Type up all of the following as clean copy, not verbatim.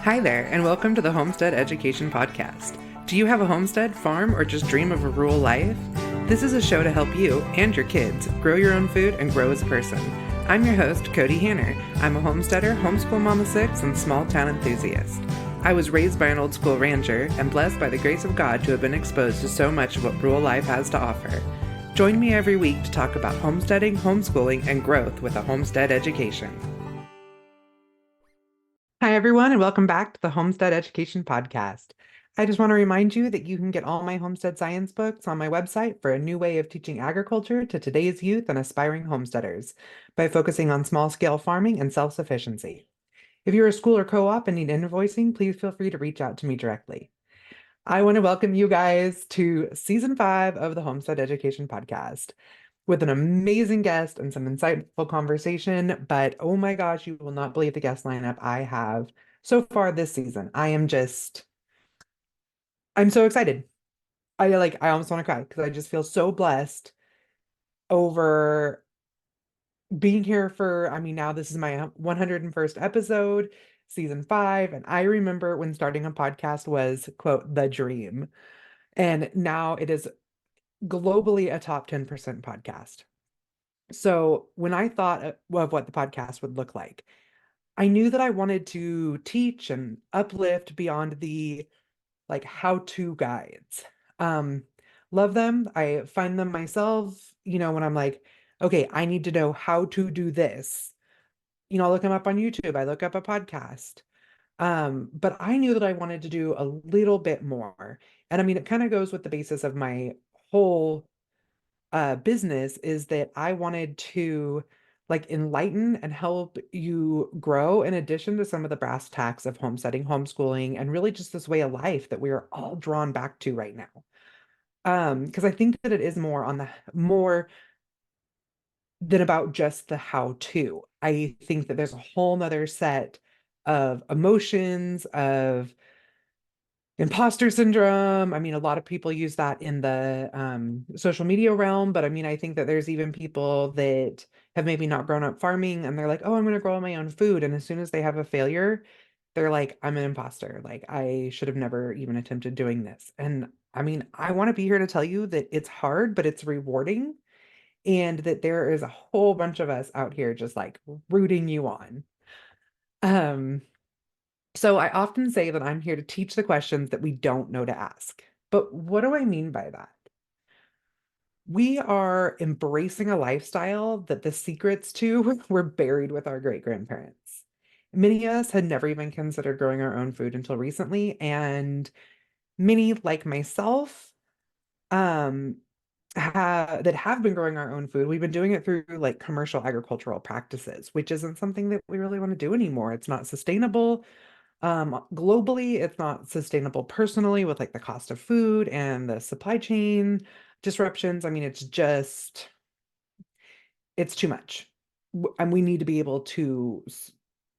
Hi there, and welcome to the Homestead Education Podcast. Do you have a homestead, farm, or just dream of a rural life? This is a show to help you and your kids grow your own food and grow as a person. I'm your host, Kody Hanner. I'm a homesteader, homeschool mom of six, and small town enthusiast. I was raised by an old school rancher and blessed by the grace of God to have been exposed to so much of what rural life has to offer. Join me every week to talk about homesteading, homeschooling, and growth with a homestead education. Hi, everyone, and welcome back to the Homestead Education Podcast. I just want to remind you that you can get all my homestead science books on my website for a new way of teaching agriculture to today's youth and aspiring homesteaders by focusing on small-scale farming and self-sufficiency. If you're a school or co-op and need invoicing, please feel free to reach out to me directly. I want to welcome you guys to Season 5 of the Homestead Education Podcast with an amazing guest and some insightful conversation. But oh my gosh, you will not believe the guest lineup I have so far this season. I'm so excited. I almost want to cry because I just feel so blessed over being here for, now this is my 101st episode, season 5. And I remember when starting a podcast was, quote, the dream. And now it is globally a top 10% podcast. So when I thought of what the podcast would look like, I knew that I wanted to teach and uplift beyond the how-to guides. Um, Love them. I find them myself, when I'm like, okay, I need to know how to do this. I'll look them up on YouTube. I look up a podcast. But I knew that I wanted to do a little bit more. And it kind of goes with the basis of my whole business is that I wanted to enlighten and help you grow in addition to some of the brass tacks of homesteading, homeschooling, and really just this way of life that we are all drawn back to right now. Because I think that it is more than about just the how to. I think that there's a whole nother set of emotions, of imposter syndrome. A lot of people use that in the social media realm, but I think that there's even people that have maybe not grown up farming and they're like, oh, I'm going to grow my own food. And as soon as they have a failure, they're like, I'm an imposter. Like, I should have never even attempted doing this. And I want to be here to tell you that it's hard, but it's rewarding. And that there is a whole bunch of us out here just rooting you on. Um, so I often say that I'm here to teach the questions that we don't know to ask. But what do I mean by that? We are embracing a lifestyle that the secrets to were buried with our great-grandparents. Many of us had never even considered growing our own food until recently, and many, like myself, um, that have been growing our own food, we've been doing it through commercial agricultural practices, which isn't something that we really want to do anymore. It's not sustainable. Globally, it's not sustainable personally with the cost of food and the supply chain disruptions. It's too much. And we need to be able to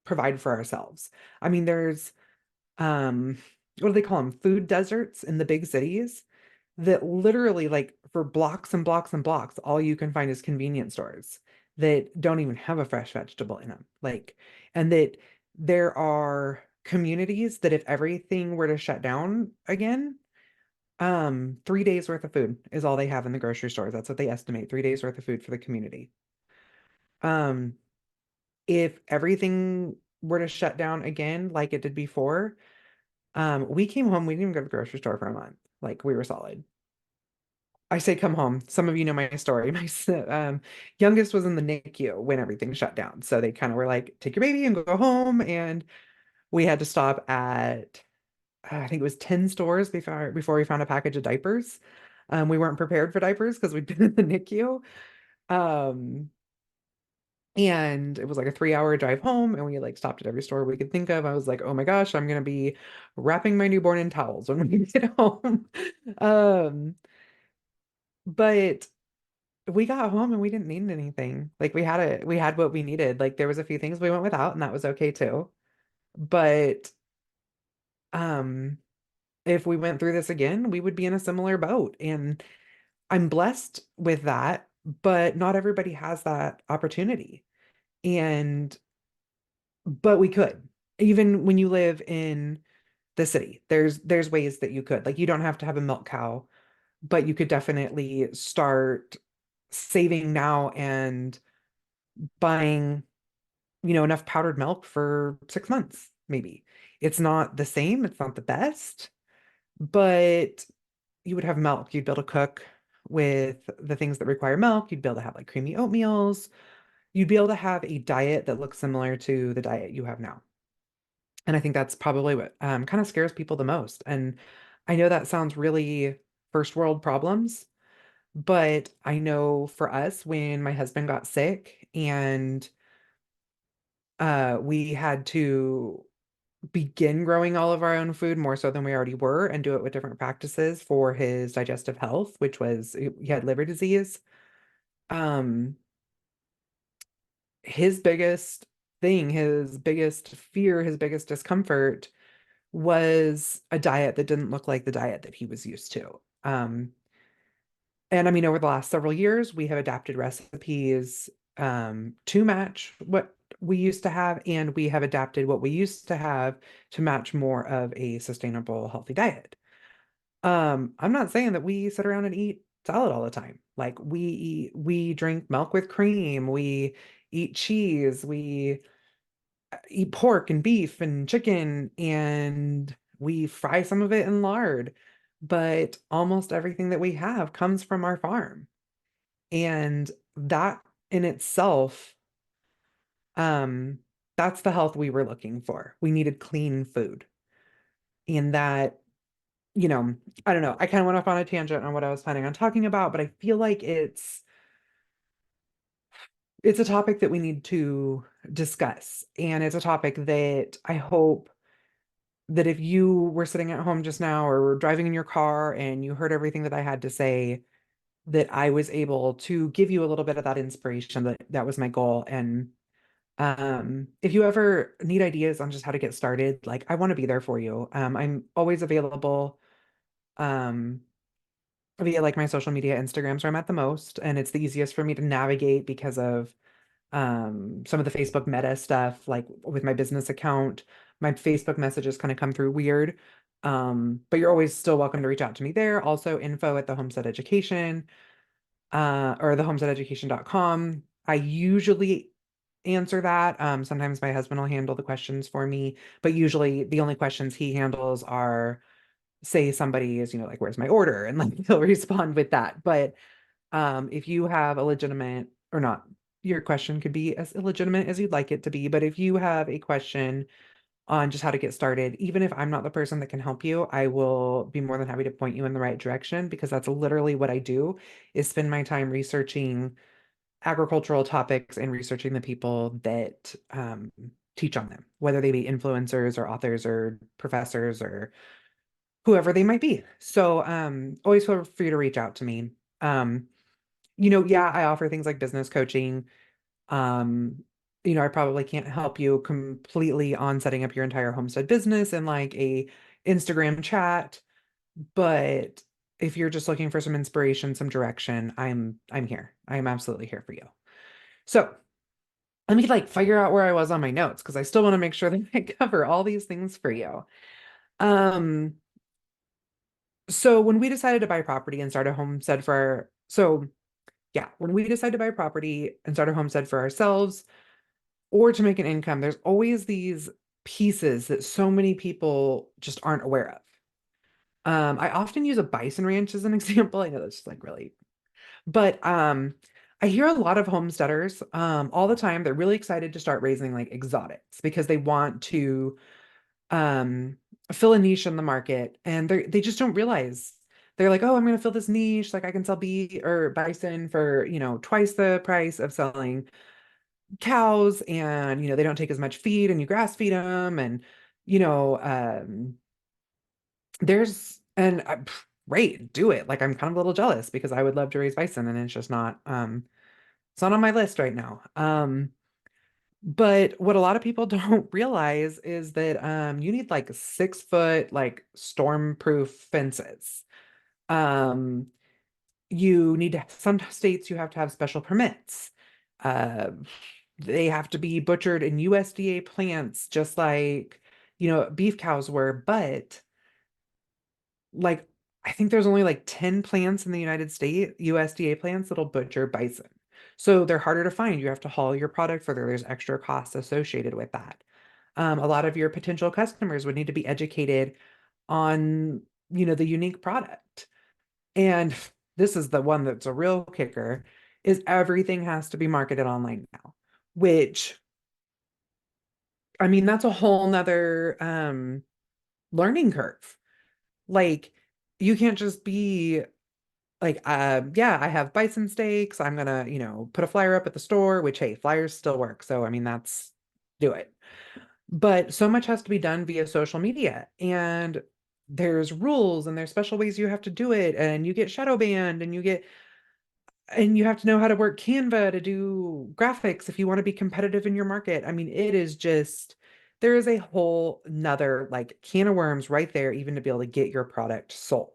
provide for ourselves. There's, um, what do they call them? Food deserts in the big cities that literally for blocks and blocks and blocks, all you can find is convenience stores that don't even have a fresh vegetable in them. And that there are communities that if everything were to shut down again, 3 days worth of food is all they have in the grocery stores. That's what they estimate, 3 days worth of food for the community. Um, if everything were to shut down again like it did before, we came home, we didn't even go to the grocery store for a month. We were solid. I say come home. Some of you know my story. My youngest was in the NICU when everything shut down. So they kind of were like, take your baby and go home. And we had to stop at, I think it was 10 stores before we found a package of diapers. We weren't prepared for diapers because we'd been in the NICU. Um, and it was a 3-hour drive home, and we stopped at every store we could think of. I was like, oh my gosh, I'm gonna be wrapping my newborn in towels when we get home. Um, but we got home and we didn't need anything. We had what we needed. There was a few things we went without, and that was okay too. But um if we went through this again, we would be in a similar boat. And I'm blessed with that, but not everybody has that opportunity. And but we could. even when you live in the city, there's ways that you could. Like you don't have to have a milk cow, but you could definitely start saving now and buying, enough powdered milk for 6 months, maybe. It's not the same, it's not the best, but you would have milk. You'd be able to cook with the things that require milk. You'd be able to have like creamy oatmeals. You'd be able to have a diet that looks similar to the diet you have now. And I think that's probably what kind of scares people the most. And I know that sounds really first world problems, but I know for us, when my husband got sick and we had to begin growing all of our own food more so than we already were and do it with different practices for his digestive health, which was he had liver disease. Um, his biggest thing, his biggest fear, his biggest discomfort was a diet that didn't look like the diet that he was used to. And I mean, over the last several years, we have adapted recipes to match what we used to have, and we have adapted what we used to have to match more of a sustainable, healthy diet. I'm not saying that we sit around and eat salad all the time. Like we drink milk with cream, we eat cheese, we eat pork and beef and chicken, and we fry some of it in lard. But almost everything that we have comes from our farm. And that in itself, um, that's the health we were looking for. We needed clean food. And that, you know, I don't know. I kind of went off on a tangent on what I was planning on talking about, but I feel like it's a topic that we need to discuss. And it's a topic that I hope that if you were sitting at home just now or were driving in your car and you heard everything that I had to say, that I was able to give you a little bit of that inspiration. That was my goal. And if you ever need ideas on just how to get started, like I want to be there for you. I'm always available um via like my social media Instagrams where I'm at the most, and it's the easiest for me to navigate because of some of the Facebook meta stuff, like with my business account. My Facebook messages kind of come through weird. But you're always still welcome to reach out to me there. Also, info at the Homestead Education, or the homesteadeducation.com. I usually answer that. Sometimes my husband will handle the questions for me, but usually the only questions he handles are, say somebody is, like, where's my order? And like he'll respond with that. But if you have a legitimate or not, your question could be as illegitimate as you'd like it to be. But if you have a question on just how to get started, even if I'm not the person that can help you, I will be more than happy to point you in the right direction, because that's literally what I do, is spend my time researching agricultural topics and researching the people that teach on them, whether they be influencers or authors or professors or whoever they might be. So always feel free to reach out to me. Um, yeah, I offer things like business coaching. Um, I probably can't help you completely on setting up your entire homestead business and like a Instagram chat, but if you're just looking for some inspiration, some direction, I'm here. I am absolutely here for you. So let me like figure out where I was on my notes, because I still want to make sure that I cover all these things for you. Um, so when we decided to buy property and start a homestead so yeah, when we decide to buy property and start a homestead for ourselves or to make an income, there's always these pieces that so many people just aren't aware of. I often use a bison ranch as an example. I know that's just like really, but I hear a lot of homesteaders all the time. They're really excited to start raising like exotics because they want to um fill a niche in the market, and they just don't realize. They're like, oh, I'm going to fill this niche. Like I can sell bee or bison for, twice the price of selling cows, and they don't take as much feed, and you grass feed them, and you know there's and great, do it. Like I'm kind of a little jealous because I would love to raise bison, and it's just not it's not on my list right now. But what a lot of people don't realize is that you need like 6 foot like storm-proof fences. Um, you need to, some states you have to have special permits. Uh, They have to be butchered in USDA plants, just like, beef cows were. But like, I think there's only like 10 plants in the United States, USDA plants, that'll butcher bison. So they're harder to find. You have to haul your product further. There's extra costs associated with that. A lot of your potential customers would need to be educated on, the unique product. And this is the one that's a real kicker, is everything has to be marketed online now, which, I mean, that's a whole nother learning curve. Like, you can't just be like, yeah, I have bison steaks. I'm gonna, put a flyer up at the store, which, hey, flyers still work. So, I mean, that's do it. But so much has to be done via social media. And there's rules and there's special ways you have to do it. And you get shadow banned and you have to know how to work Canva to do graphics if you want to be competitive in your market. I mean, it is just, there is a whole nother like can of worms right there, even to be able to get your product sold.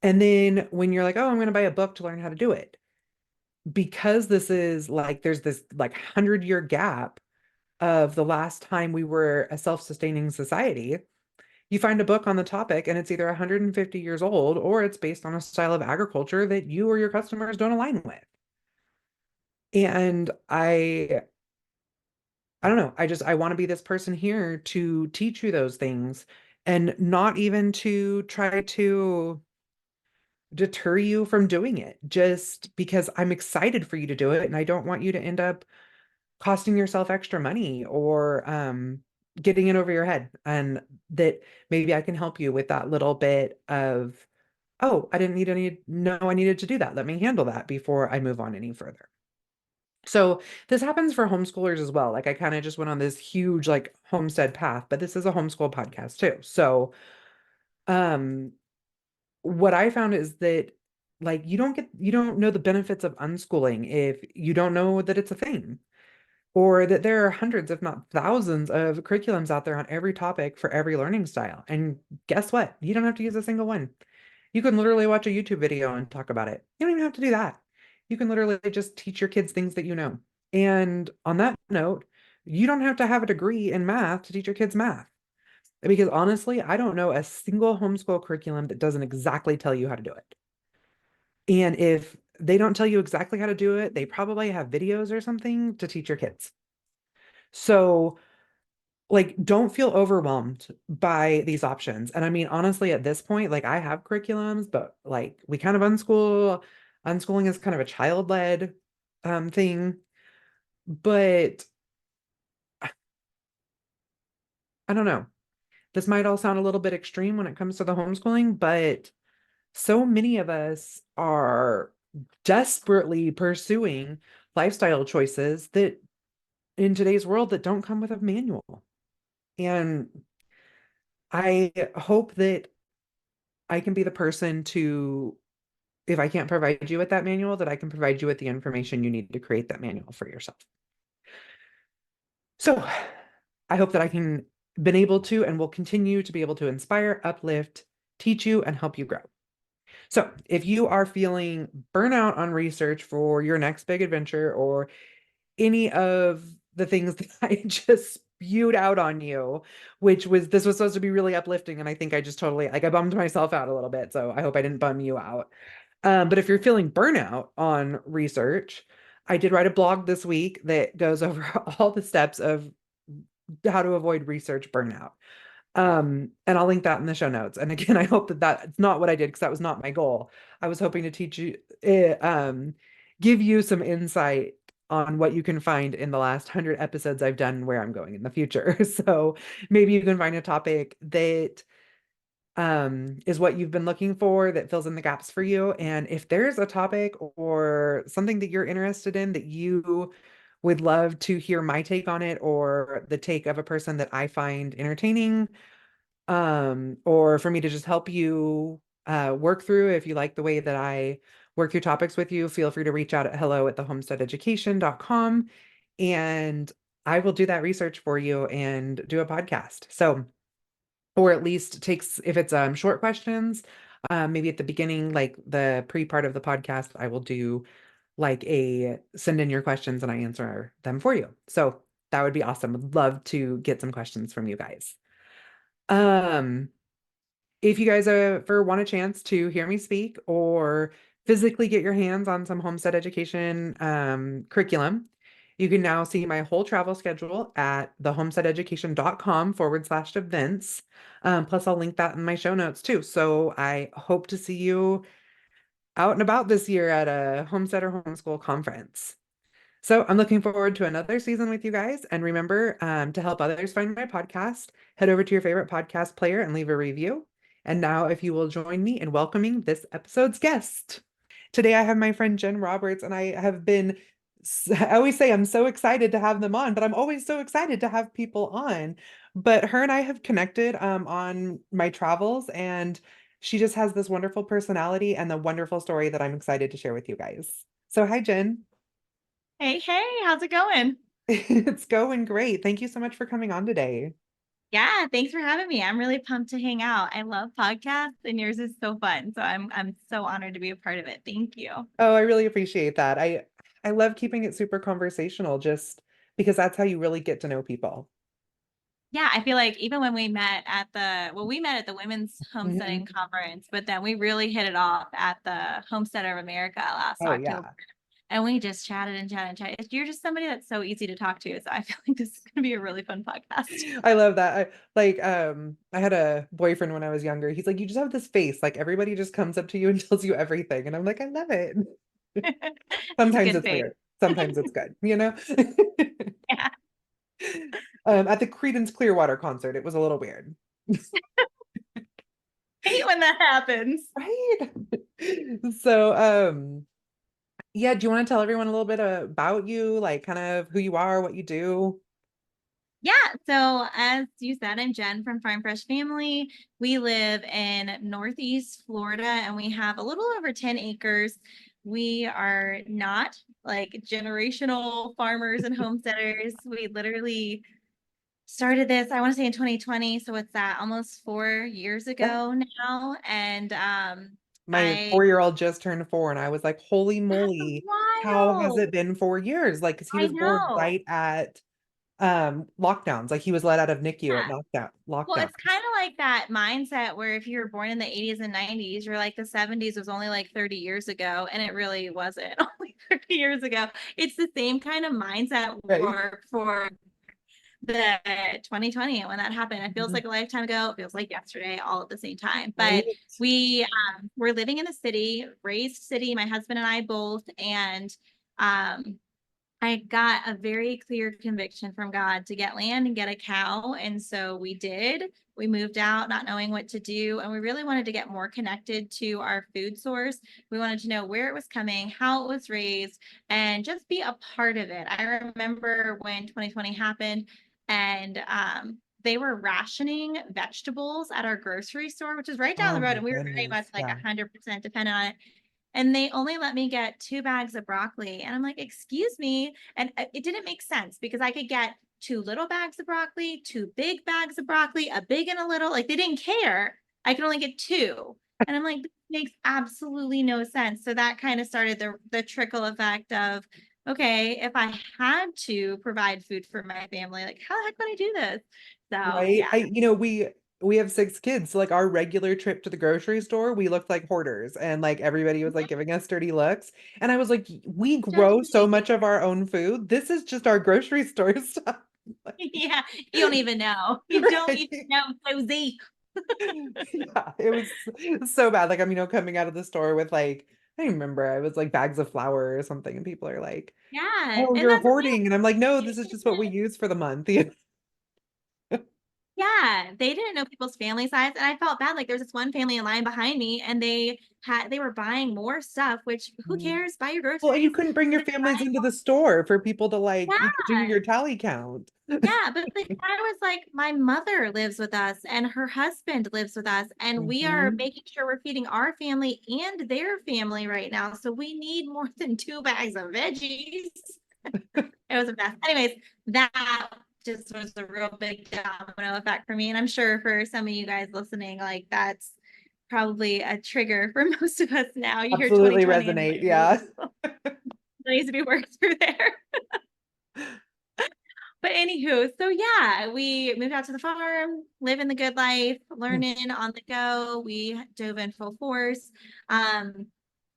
And then when you're like, oh, I'm going to buy a book to learn how to do it, because this is like, there's this like 100-year gap of the last time we were a self-sustaining society. You find a book on the topic and it's either 150 years old or it's based on a style of agriculture that you or your customers don't align with. And I don't know, I want to be this person here to teach you those things, and not even to try to deter you from doing it, just because I'm excited for you to do it and I don't want you to end up costing yourself extra money or getting in over your head. And that maybe I can help you with that little bit of, oh, I didn't need any, no, I needed to do that. Let me handle that before I move on any further. So this happens for homeschoolers as well. Like, I kind of just went on this huge like homestead path, but this is a homeschool podcast too. So um what I found is that, like, you don't know the benefits of unschooling if you don't know that it's a thing, or that there are hundreds, if not thousands, of curriculums out there on every topic for every learning style. And guess what? You don't have to use a single one. You can literally watch a YouTube video and talk about it. You don't even have to do that. You can literally just teach your kids things that you know. And on that note, you don't have to have a degree in math to teach your kids math. Because honestly, I don't know a single homeschool curriculum that doesn't exactly tell you how to do it. And if they don't tell you exactly how to do it, they probably have videos or something to teach your kids. So, like, don't feel overwhelmed by these options. And I mean, honestly, at this point, like, I have curriculums, but like, we kind of unschooling is kind of a child-led thing. But I don't know. This might all sound a little bit extreme when it comes to the homeschooling, but so many of us are desperately pursuing lifestyle choices that in today's world that don't come with a manual. And I hope that I can be the person to, if I can't provide you with that manual, that I can provide you with the information you need to create that manual for yourself. So I hope that I can been able to and will continue to be able to inspire, uplift, teach you, and help you grow. So if you are feeling burnout on research for your next big adventure, or any of the things that I just spewed out on you, this was supposed to be really uplifting, and I think I just totally, like, I bummed myself out a little bit, so I hope I didn't bum you out. But if you're feeling burnout on research, I did write a blog this week that goes over all the steps of how to avoid research burnout. And I'll link that in the show notes. And again, I hope that that's not what I did, because that was not my goal. I was hoping to teach you, give you some insight on what you can find in the last 100 episodes I've done, where I'm going in the future. So maybe you can find a topic that is what you've been looking for, that fills in the gaps for you. And if there's a topic or something that you're interested in that you would love to hear my take on it, or the take of a person that I find entertaining, or for me to just help you work through, if you like the way that I work through topics with you, feel free to reach out at hello@thehomesteadeducation.com, and I will do that research for you and do a podcast. So, or at least takes, if it's short questions, maybe at the beginning, like the pre part of the podcast, I will do like a send in your questions and I answer them for you. So that would be awesome. Would love to get some questions from you guys. Um, if you guys ever want a chance to hear me speak or physically get your hands on some homestead education curriculum, you can now see my whole travel schedule at thehomesteadeducation.com/events. Plus, I'll link that in my show notes too. So I hope to see you out and about this year at a homestead or homeschool conference. So I'm looking forward to another season with you guys. And remember, to help others find my podcast, head over to your favorite podcast player and leave a review. And now, if you will join me in welcoming this episode's guest. Today, I have my friend Jen Roberts, and I have been, I always say I'm so excited to have them on, but I'm always so excited to have people on. But her and I have connected on my travels, and she just has this wonderful personality and the wonderful story that I'm excited to share with you guys. So, hi, Jen. Hey, hey, how's it going? It's going great. Thank you so much for coming on today. Yeah, thanks for having me. I'm really pumped to hang out. I love podcasts and yours is so fun. So I'm so honored to be a part of it. Thank you. Oh, I really appreciate that. I love keeping it super conversational just because that's how you really get to know people. Yeah, I feel like even when we met at the Women's Homesteading Mhm. Conference, but then we really hit it off at the Homestead of America last Oh October. yeah. And we just chatted and chatted and chatted. You're just somebody that's so easy to talk to. So I feel like this is going to be a really fun podcast. I love that. I had a boyfriend when I was younger. He's like, you just have this face. Like everybody just comes up to you and tells you everything. And I'm like, I love it. It's a Sometimes good it's face. weird. Sometimes it's good, you know? Yeah. At the Creedence Clearwater concert, it was a little weird. Hate when that happens. Right? So, yeah, do you want to tell everyone a little bit about you, like kind of who you are, what you do? Yeah, so as you said, I'm Jen from Farm Fresh Family. We live in Northeast Florida and we have a little over 10 acres. We are not like generational farmers and homesteaders. We literally started this, I want to say in 2020. So what's that? Almost 4 years Yeah. ago now. And My I 4-year-old just turned 4, and I was like, holy that's moly, how has wild. it been 4 years? Like, because he I was born know. right at lockdowns. Like he was let out of NICU at Yeah. Well, it's lockdowns. kind of like that mindset where if you were born in the 80s and 90s, you're like the 70s was only like 30 years ago, and it really wasn't only 30 years ago. It's the same kind of mindset Right. for the 2020 when that happened. It feels Mhm. like a lifetime ago. It feels like yesterday, all at the same time. Right. But we're living in the city, raised city, my husband and I both, and um, I got a very clear conviction from God to get land and get a cow. And so we did. We moved out not knowing what to do. And we really wanted to get more connected to our food source. We wanted to know where it was coming, how it was raised, and just be a part of it. I remember when 2020 happened and they were rationing vegetables at our grocery store, which is right down Oh the road. my And we were very much goodness. like Yeah. 100% dependent on it, and they only let me get 2 bags of broccoli. And I'm like, excuse me. And it didn't make sense because I could get 2 little bags of broccoli, 2 big bags of broccoli, a big and a little. Like they didn't care. I could only get two. And I'm like, this makes absolutely no sense. So that kind of started the trickle effect of, okay, if I had to provide food for my family, like how the heck would I do this? So Right. yeah. We have 6 kids. So like our regular trip to the grocery store, we looked like hoarders and like everybody was like giving us dirty looks. And I was like, we grow so Judging much of our own food. This is just our grocery store stuff. Yeah, you don't even know. You don't even Right. know, Susie. Yeah, it was so bad. Like coming out of the store with like, I don't remember, I was like bags of flour or something, and people are like, Yeah, "Oh, and you're that's hoarding," and I'm like, "No, okay. this is just what we use for the month." You Yeah, they didn't know people's family size, and I felt bad. Like there's this one family in line behind me, and they were buying more stuff. Which who know? cares? Buy your Well, and you groceries. couldn't bring your But the families guy, into the store for people to like do yeah, your tally count. yeah, but the guy was like, my mother lives with us, and her husband lives with us, and we are Mhm. making sure we're feeding our family and their family right now. So we need more than 2 bags of veggies. It was a mess. Anyways, that just was a real big domino effect for me. And I'm sure for some of you guys listening, like that's probably a trigger for most of us now. You hear Absolutely 2020 and resonate. like, Yeah. needs to be worked through there. But anywho, so yeah, we moved out to the farm, living the good life, learning on the go. We dove in full force. Um,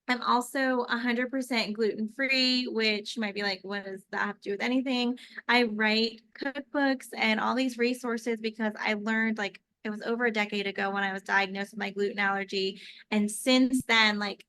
I'm also 100% gluten free, which you might be like, what does that have to do with anything? I write cookbooks and all these resources because I learned like it was over a decade ago when I was diagnosed with my gluten allergy. And since then, like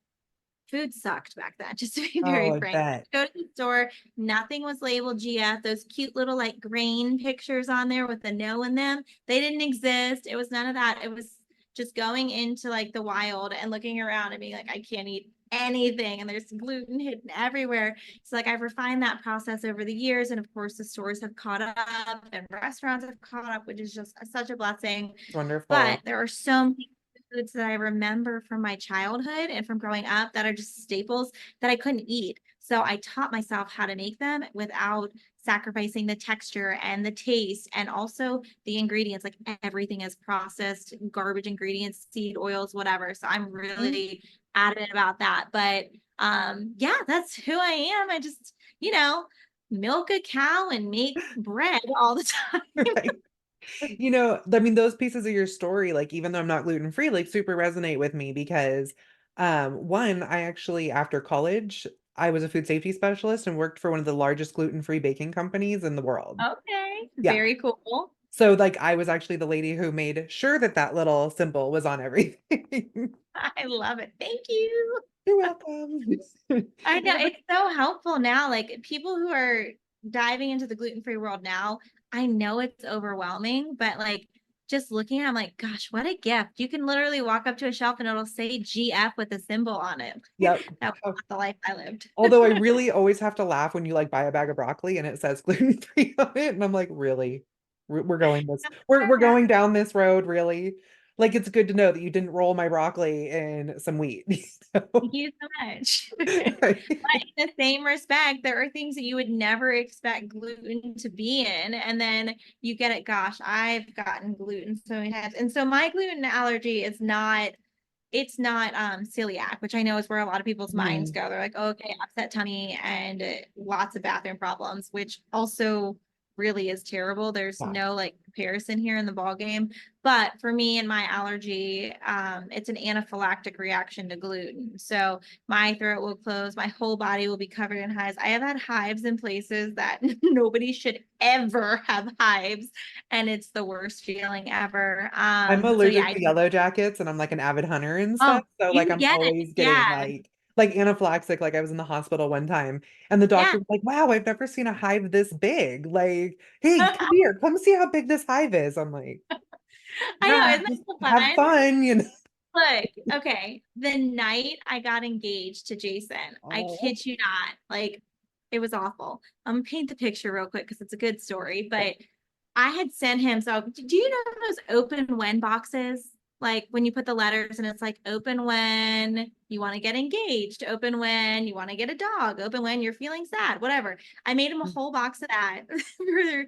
food sucked back then, just to be Oh, very I frank. bet. Go to the store, nothing was labeled GF. Those cute little like grain pictures on there with the no in them, they didn't exist. It was none of that. It was just going into like the wild and looking around and being like, I can't eat anything. And there's gluten hidden everywhere. So like I've refined that process over the years. And of course the stores have caught up and restaurants have caught up, which is just such a blessing. It's wonderful. But there are so many foods that I remember from my childhood and from growing up that are just staples that I couldn't eat. So I taught myself how to make them without sacrificing the texture and the taste and also the ingredients. Like everything is processed, garbage ingredients, seed oils, whatever. So I'm Mhm. really adamant about that. But yeah, that's who I am. I just, you know, milk a cow and make bread all the time. Right. I mean, those pieces of your story, like even though I'm not gluten free, like super resonate with me because one, I actually after college, I was a food safety specialist and worked for one of the largest gluten free baking companies in the world. Okay, Yeah. very cool. So like I was actually the lady who made sure that that little symbol was on everything. I love it. Thank you. You're welcome. I know Yeah, but it's so helpful now. Like people who are diving into the gluten-free world now, I know it's overwhelming, but like just looking at it, I'm like, gosh, what a gift. You can literally walk up to a shelf and it'll say GF with a symbol on it. yep. That was not the life I lived. Although I really always have to laugh when you like buy a bag of broccoli and it says gluten free on it, and I'm like, really, we're going this, we're going down this road, really. Like it's good to know that you didn't roll my broccoli in some wheat. Thank you so much. Right. But in the same respect, there are things that you would never expect gluten to be in. And then you get it. Gosh, I've gotten gluten so many times. And so my gluten allergy is not, it's not celiac, which I know is where a lot of people's minds Mhm. go. They're like, oh, okay, upset tummy and lots of bathroom problems, which also really is terrible. There's Yeah. no like comparison here in the ball game. But for me and my allergy, it's an anaphylactic reaction to gluten. So my throat will close, my whole body will be covered in hives. I have had hives in places that nobody should ever have hives, and it's the worst feeling ever. I'm So yeah, allergic to yellow jackets and I'm like an avid hunter and stuff. oh, So like you I'm get it. always getting Yeah. like anaphylaxis. Like I was in the hospital one time and the Yeah. doctor was like, wow, I've never seen a hive this big. Like, hey, come here, come see how big this hive is. I'm like, I know, yeah, isn't that just so have fun? fun. Look, okay. The night I got engaged to Jason, I Oh, kid you not, like it was awful. I'm gonna paint the picture real quick because it's a good story. yeah. But I had sent him. So, do you know those open when boxes? Like when you put the letters and it's like open when you want to get engaged, open when you want to get a dog, open when you're feeling sad, whatever. I made him a whole box of that for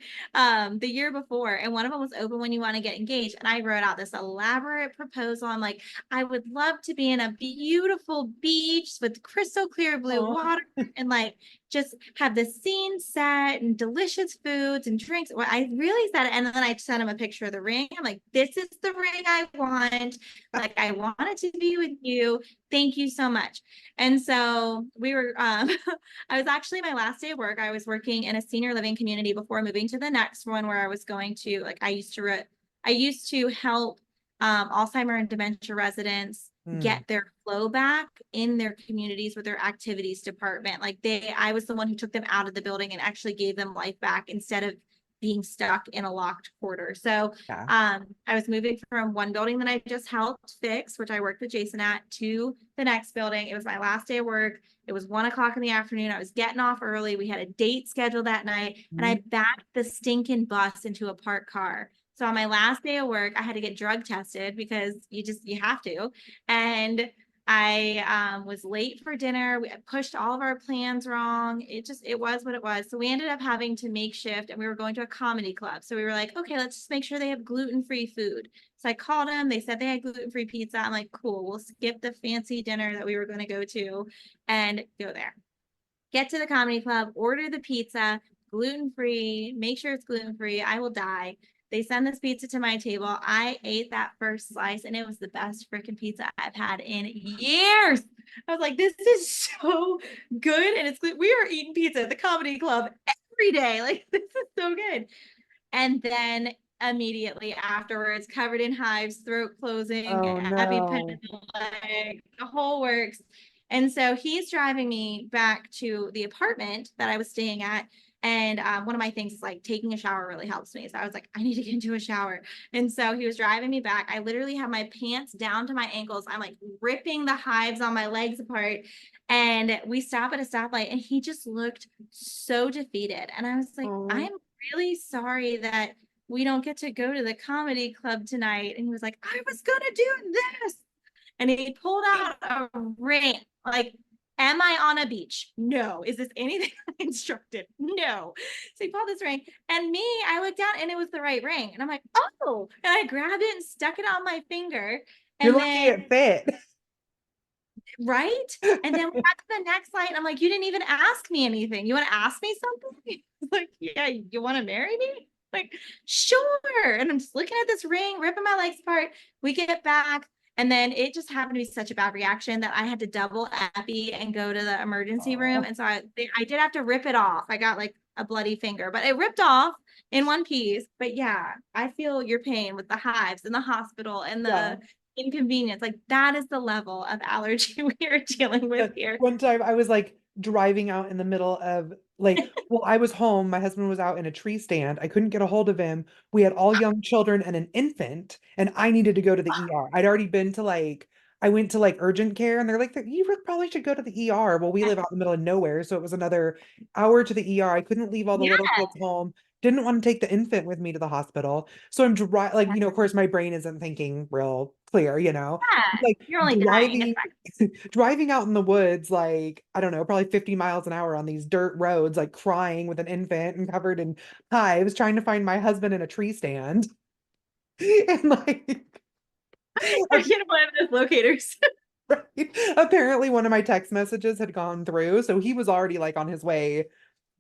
the year before. And one of them was open when you want to get engaged. And I wrote out this elaborate proposal. I'm like, I would love to be in a beautiful beach with crystal clear blue Oh, water and like just have the scene set and delicious foods and drinks. Well, I really said it. And then I sent him a picture of the ring. I'm like, this is the ring I want. Like, I want it to be with you. Thank you so much. And so we were, I was actually my last day of work. I was working in a senior living community before moving to the next one where I was going to, like, I used to help Alzheimer and dementia residents hmm, get their flow back in their communities with their activities department. Like I was the one who took them out of the building and actually gave them life back instead of being stuck in a locked quarter. So yeah. I was moving from one building that I just helped fix, which I worked with Jason at, to the next building. It was my last day of work. It was 1 o'clock in the afternoon. I was getting off early. We had a date scheduled that night, and Mhm. I backed the stinking bus into a parked car. So on my last day of work, I had to get drug tested because you have to. And I was late for dinner. We pushed all of our plans wrong. It was what it was. So we ended up having to make shift and we were going to a comedy club. So we were like, okay, let's just make sure they have gluten-free food. So I called them. They said they had gluten-free pizza. I'm like, cool, we'll skip the fancy dinner that we were going to go to and go there. get to the comedy club, order the pizza, gluten-free, make sure it's gluten-free. I will die. They send this pizza to my table. I ate that first slice and it was the best freaking pizza I've had in years. I was like, this is so good. And we are eating pizza at the comedy club every day. Like, this is so good. And then immediately afterwards, covered in hives, throat closing, Oh EpiPen in no. the leg, the whole works. And so he's driving me back to the apartment that I was staying at. And one of my things is like taking a shower really helps me. So I was like, I need to get into a shower. And so he was driving me back. I literally have my pants down to my ankles. I'm like ripping the hives on my legs apart. And we stop at a stoplight and he just looked so defeated. And I was like, I'm Oh, really sorry that we don't get to go to the comedy club tonight. And he was like, I was going to do this. And he pulled out a ring. Like, am I on a beach? No. Is this anything I instructed? No. So he pulled this ring. And me, I looked down and it was the right ring. And I'm like, oh. And I grabbed it and stuck it on my finger. you're And lucky then, it fit. right? And then we got to the next light. And I'm like, you didn't even ask me anything. You want to ask me something? Like, yeah, you want to marry me? Like, sure. And I'm just looking at this ring, ripping my legs apart. We get back. And then it just happened to be such a bad reaction that I had to double epi and go to the emergency room. Oh, And so I did have to rip it off. I got like a bloody finger, but it ripped off in one piece. But yeah, I feel your pain with the hives and the hospital and yeah. the inconvenience. Like that is the level of allergy we are dealing with here. One time I was like driving out in the middle of like, well, I was home. My husband was out in a tree stand. I couldn't get a hold of him. We had all young children and an infant, and I needed to go to the ER. I'd already been to like, I went to like urgent care, and they're like, you probably should go to the ER. Well, we live out in the middle of nowhere, so it was another hour to the ER. I couldn't leave all the little Yeah. kids home. Didn't want to take the infant with me to the hospital. So I'm like, of course, my brain isn't thinking real clear, Yeah. like You're only dying a driving second. driving out in the woods, like, I don't know, probably 50 miles an hour on these dirt roads, like crying with an infant and covered in hives, trying to find my husband in a tree stand. And like, I get one of those locators. apparently one of my text messages had gone through. So he was already like on his way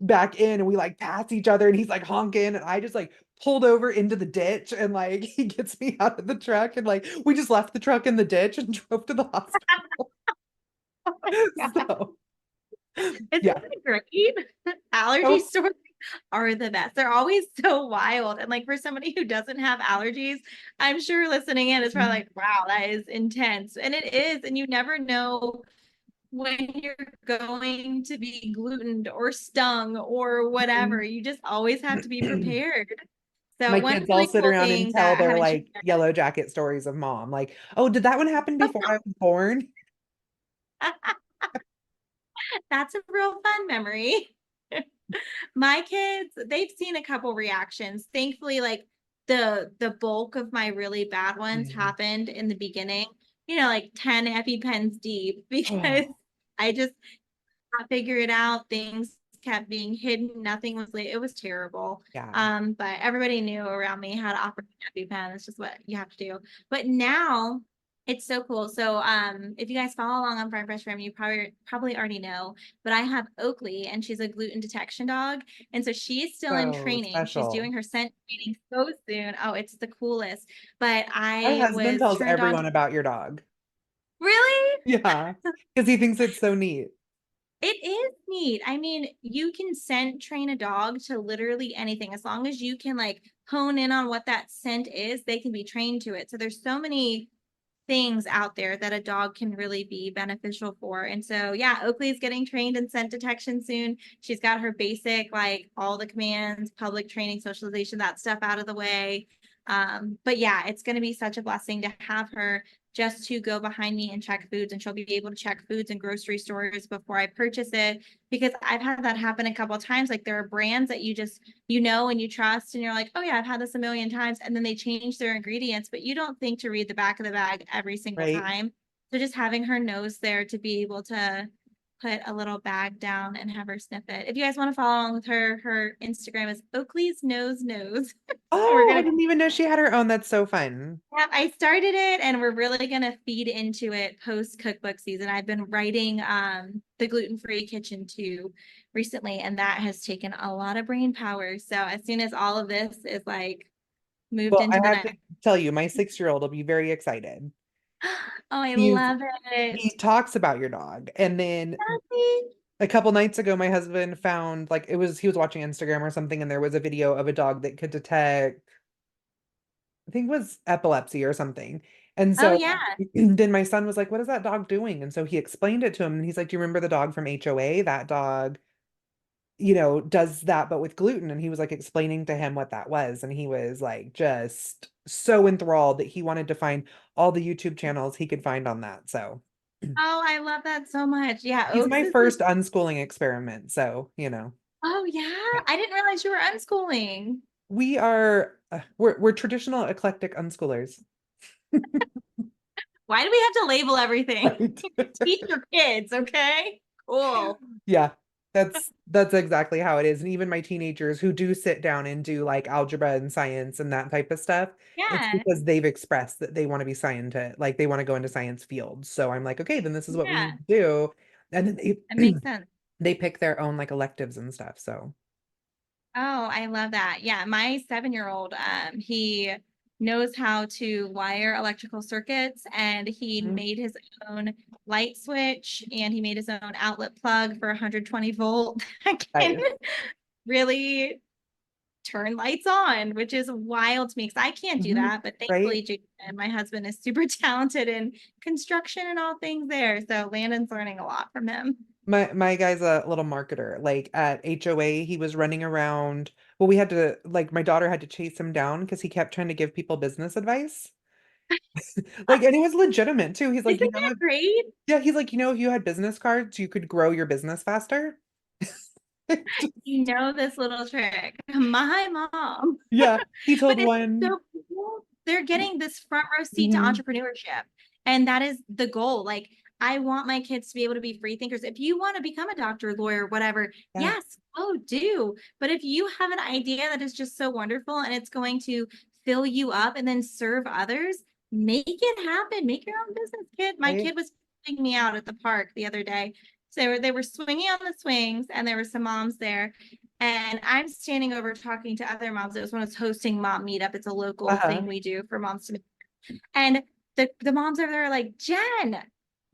back in and we like pass each other and he's like honking and I just like pulled over into the ditch and like he gets me out of the truck and like we just left the truck in the ditch and drove to the hospital. Oh my God. So Isn't yeah. it great? Allergy Oh, stories are the best. They're always so wild. And like for somebody who doesn't have allergies, I'm sure listening in is probably like, wow, that is intense. And it is. And you never know when you're going to be glutened or stung or whatever. You just always have to be prepared. So my one kids all really sit cool around and thing tell that I their haven't shared. like yellow jacket stories of mom. Like, oh, did that one happen before I was born? That's a real fun memory. My kids, they've seen a couple reactions. Thankfully, like the bulk of my really bad ones Yeah. happened in the beginning, like 10 EpiPens deep because Oh, I just not figure it out. Things kept being hidden. Nothing was late. It was terrible. yeah. But everybody knew around me how to operate an EpiPen. It's just what you have to do. But now it's so cool. So if you guys follow along on Farm Fresh Fam, you probably already know, but I have Oakley and she's a gluten detection dog. And so she's still in So training. She's special. doing her scent training so soon. Oh, it's the coolest. But My I husband was tells turned on everyone to about your dog. really. Yeah. Because he thinks it's so neat. It is neat. I mean, you can scent train a dog to literally anything as long as you can like hone in on what that scent is, they can be trained to it. So there's so many things out there that a dog can really be beneficial for. And so, yeah, Oakley's getting trained in scent detection soon. She's got her basic, like all the commands, public training, socialization, that stuff out of the way. But yeah, it's going to be such a blessing to have her just to go behind me and check foods, and she'll be able to check foods in grocery stores before I purchase it, because I've had that happen a couple of times. Like there are brands that you just and you trust and you're like, oh yeah, I've had this a million times, and then they change their ingredients, but you don't think to read the back of the bag every single Right. time. So just having her nose there to be able to put a little bag down and have her sniff it. If you guys want to follow along with her, her Instagram is Oakley's Nose Nose. So we're Oh, I gonna didn't even know she had her own. That's so fun. yeah, I started it and we're really gonna feed into it post cookbook season. I've been writing the gluten-free kitchen too recently, and that has taken a lot of brain power. So as soon as all of this is like moved Well, I into the have to next, tell you, my 6-year-old will be very excited. oh, I He's love it. he talks about your dog. And then Daddy. a couple nights ago, my husband found like he was watching Instagram or something, and there was a video of a dog that could detect, I think it was epilepsy or something. And Oh so yeah. then my son was like, "What is that dog doing?" And so he explained it to him, and he's like, "Do you remember the dog from HOA? That dog, does that but with gluten." And he was like explaining to him what that was, and he was like just so enthralled that he wanted to find all the YouTube channels he could find on that. So Oh, I love that so much. Yeah, he's Oaks my is first unschooling experiment, so. oh yeah. Yeah. I didn't realize you were unschooling. We are we're traditional eclectic unschoolers. Why do we have to label everything? Right. Teach your kids, okay? Cool. Yeah, that's exactly how it is. And even my teenagers who do sit down and do like algebra and science and that type of stuff, it's Yeah, because they've expressed that they want to be scientist, like they want to go into science fields. So I'm like, okay, then this is what we yeah. need to do. And then It they makes sense. they pick their own like electives and stuff. So Oh, I love that. Yeah, my 7-year-old, he knows how to wire electrical circuits and he mhm. made his own light switch and he made his own outlet plug for 120 volt that can Nice. really turn lights on, which is wild to me because I can't do Mhm. that. But Right? thankfully, Jason, my husband, is super talented in construction and all things there. So Landon's learning a lot from him. My guy's a little marketer. Like at HOA, he was running around. Well, we had to like my daughter had to chase him down because he kept trying to give people business advice. Like, and it was legitimate too. He's like, Isn't that great? yeah, he's like, if you had business cards, you could grow your business faster. You know this little trick. My mom. Yeah, he But told it's one. so cool. They're getting this front row seat to Mhm. entrepreneurship. And that is the goal. Like, I want my kids to be able to be free thinkers. If you want to become a doctor, lawyer, whatever, Yeah, yes, oh, do. But if you have an idea that is just so wonderful and it's going to fill you up and then serve others, make it happen. Make your own business, kid. My right. kid was putting me out at the park the other day. So they were swinging on the swings and there were some moms there and I'm standing over talking to other moms. It was when I was hosting mom meetup. It's a local Uh-huh. thing we do for moms to meet. And the moms over there are like, Jen,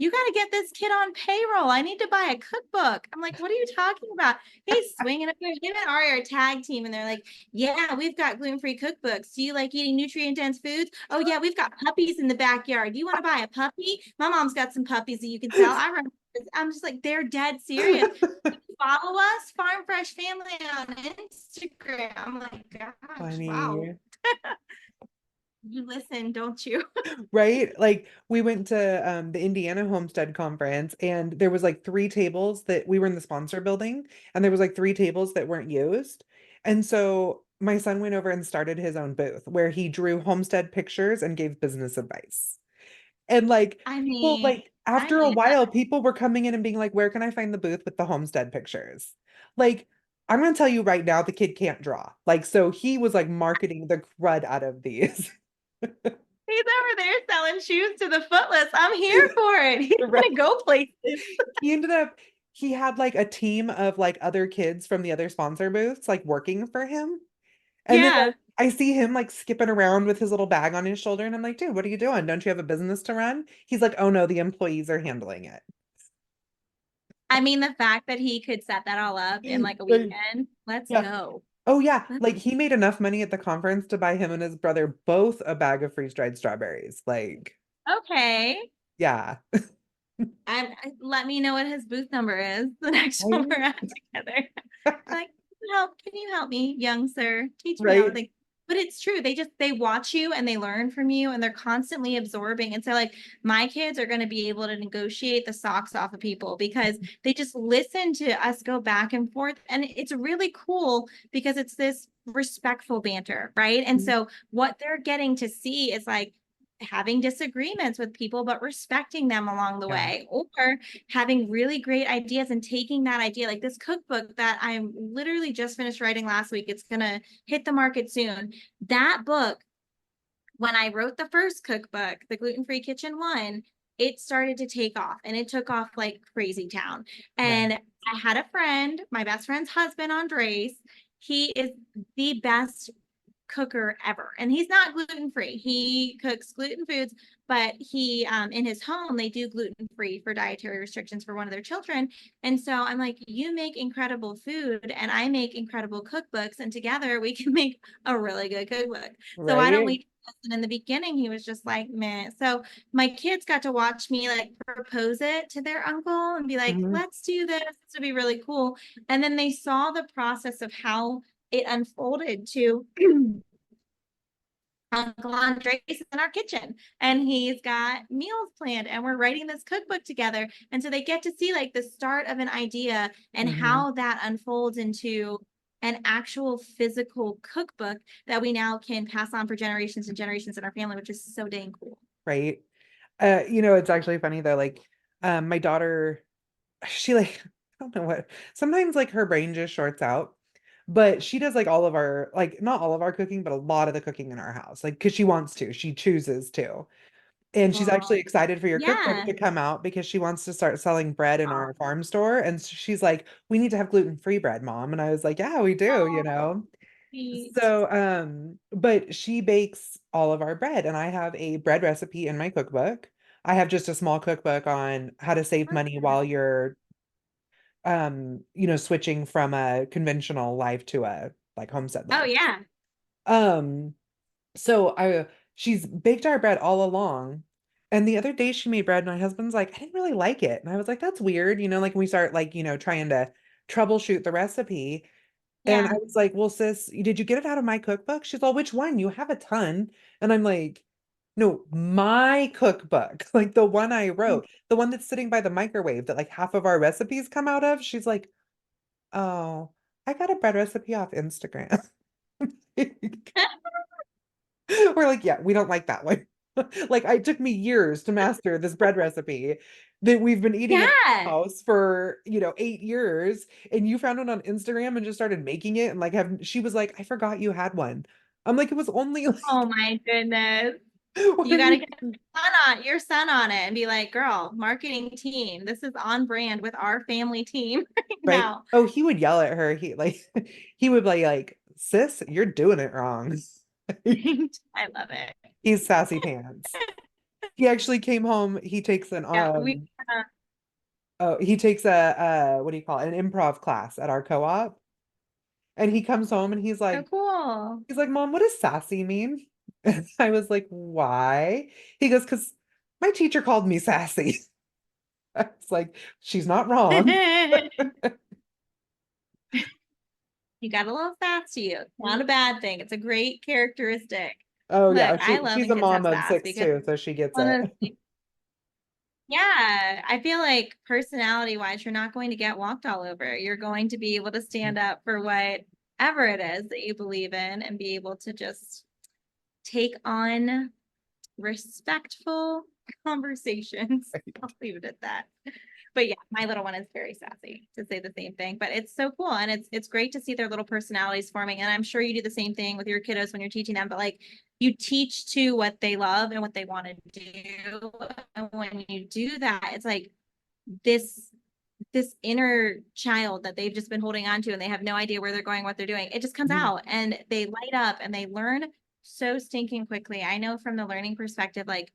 you got to get this kid on payroll. I need to buy a cookbook. I'm like, what are you talking about? He's swinging up there. Him and Ari are a tag team. And they're like, yeah, we've got gluten-free cookbooks. Do you like eating nutrient-dense foods? Oh, yeah, we've got puppies in the backyard. Do you want to buy a puppy? My mom's got some puppies that you can sell. I'm just like, they're dead serious. Follow us, Farm Fresh Family on Instagram. I'm like, gosh, wow. Funny. You listen, don't you? Right? Like we went to the Indiana Homestead conference and there was like 3 tables that we were in the sponsor building and there was like 3 tables that weren't used. And so my son went over and started his own booth where he drew homestead pictures and gave business advice. And like I people mean, like I after a need that. while people were coming in and being like, "Where can I find the booth with the homestead pictures?" Like I'm gonna tell you right now, the kid can't draw. Like, so he was like marketing the crud out of these. He's over there selling shoes to the footless. I'm here for it. He's Right. gonna go places. He ended up he had like a team of like other kids from the other sponsor booths like working for him. And then Yeah. like I see him like skipping around with his little bag on his shoulder and I'm like, "Dude, what are you doing? Don't you have a business to run?" He's like, "Oh no, the employees are handling it." I mean, the fact that he could set that all up in like a Right. weekend, let's Yeah. go. Oh yeah, Let's, like he made enough money at the conference to buy him and his brother both a bag of freeze-dried strawberries. Like, okay. yeah. Let me know what his booth number is the next one Right? we're out together. Like, can you help me, young sir? Teach me all Right? things. But it's true. They watch you and they learn from you and they're constantly absorbing. And so like my kids are going to be able to negotiate the socks off of people because they just listen to us go back and forth. And it's really cool because it's this respectful banter, right? And so what they're getting to see is like having disagreements with people, but respecting them along the Yeah. way, or having really great ideas and taking that idea, like this cookbook that I'm literally just finished writing last week. It's going to hit the market soon. That book, when I wrote the first cookbook, the Gluten-Free Kitchen one, it started to take off and it took off like crazy town. Right. And I had a friend, my best friend's husband, Andres. He is the best cooker ever, and he's not gluten free. He cooks gluten foods, but he in his home they do gluten free for dietary restrictions for one of their children. And so I'm like, you make incredible food and I make incredible cookbooks, and together we can make a really good cookbook. So why don't Right. we do this? And in the beginning he was just like, man. So my kids got to watch me like propose it to their uncle and be like, Mhm. let's do this, this would be really cool. And then they saw the process of how it unfolded to Uncle Andres is in our kitchen and he's got meals planned and we're writing this cookbook together. And so they get to see like the start of an idea and Mhm. how that unfolds into an actual physical cookbook that we now can pass on for generations and generations in our family, which is so dang cool. Right. It's actually funny though, like, my daughter, she like, I don't know what, sometimes like her brain just shorts out, but she does like all of our, like, not all of our cooking, but a lot of the cooking in our house, like, because she wants to, she chooses to. And she's Well, actually excited for your cookbook yeah. to come out because she wants to start selling bread in Oh, our farm store. And she's like, we need to have gluten-free bread, Mom. And I was like, yeah, we do, you know? sweet. So, but she bakes all of our bread, and I have a bread recipe in my cookbook. I have just a small cookbook on how to save money while you're, switching from a conventional life to a like homestead Oh life. yeah. Um, so she's baked our bread all along. And the other day she made bread, and my husband's like, I didn't really like it. And I was like, that's weird, like we start like, trying to troubleshoot the recipe. And I Yeah. was like, well, sis, did you get it out of my cookbook? She's all, which one? You have a ton. And I'm like, no, my cookbook, like the one I wrote, the one that's sitting by the microwave that like half of our recipes come out of. She's like, oh, I got a bread recipe off Instagram. We're like, yeah, we don't like that one. Like, it took me years to master this bread recipe that we've been eating in our Yeah. house for, 8 years. And you found one on Instagram and just started making it. And like, she was like, I forgot you had one. I'm like, it was only Oh like, my goodness. what You are got to you? get your son on it and be like, girl, marketing team, this is on brand with our family team right Right? now. Oh, he would yell at her. He like, he would be like, sis, you're doing it wrong. I love it. He's sassy pants. He actually came home. He takes an Yeah, we oh, he takes a what do you call it? An improv class at our co-op. And he comes home and so cool. he's like, Mom, what does sassy mean? And I was like, why? He goes, because my teacher called me sassy. I was like, she's not wrong. You got a little sass to you. It's not a bad thing. It's a great characteristic. Oh Look, yeah, I love she's when a kids mom have of sass six because too, so she gets one it. of the things, yeah, I feel like personality wise, you're not going to get walked all over. You're going to be able to stand up for whatever it is that you believe in and be able to just take on respectful conversations. I'll leave it at that. But yeah, my little one is very sassy to say the same thing. But it's so cool and it's great to see their little personalities forming. And I'm sure you do the same thing with your kiddos when you're teaching them, but like you teach to what they love and what they want to do. And when you do that, it's like this this inner child that they've just been holding on to and they have no idea where they're going, what they're doing. It just comes Mhm. out and they light up and they learn so stinking quickly. I know from the learning perspective, like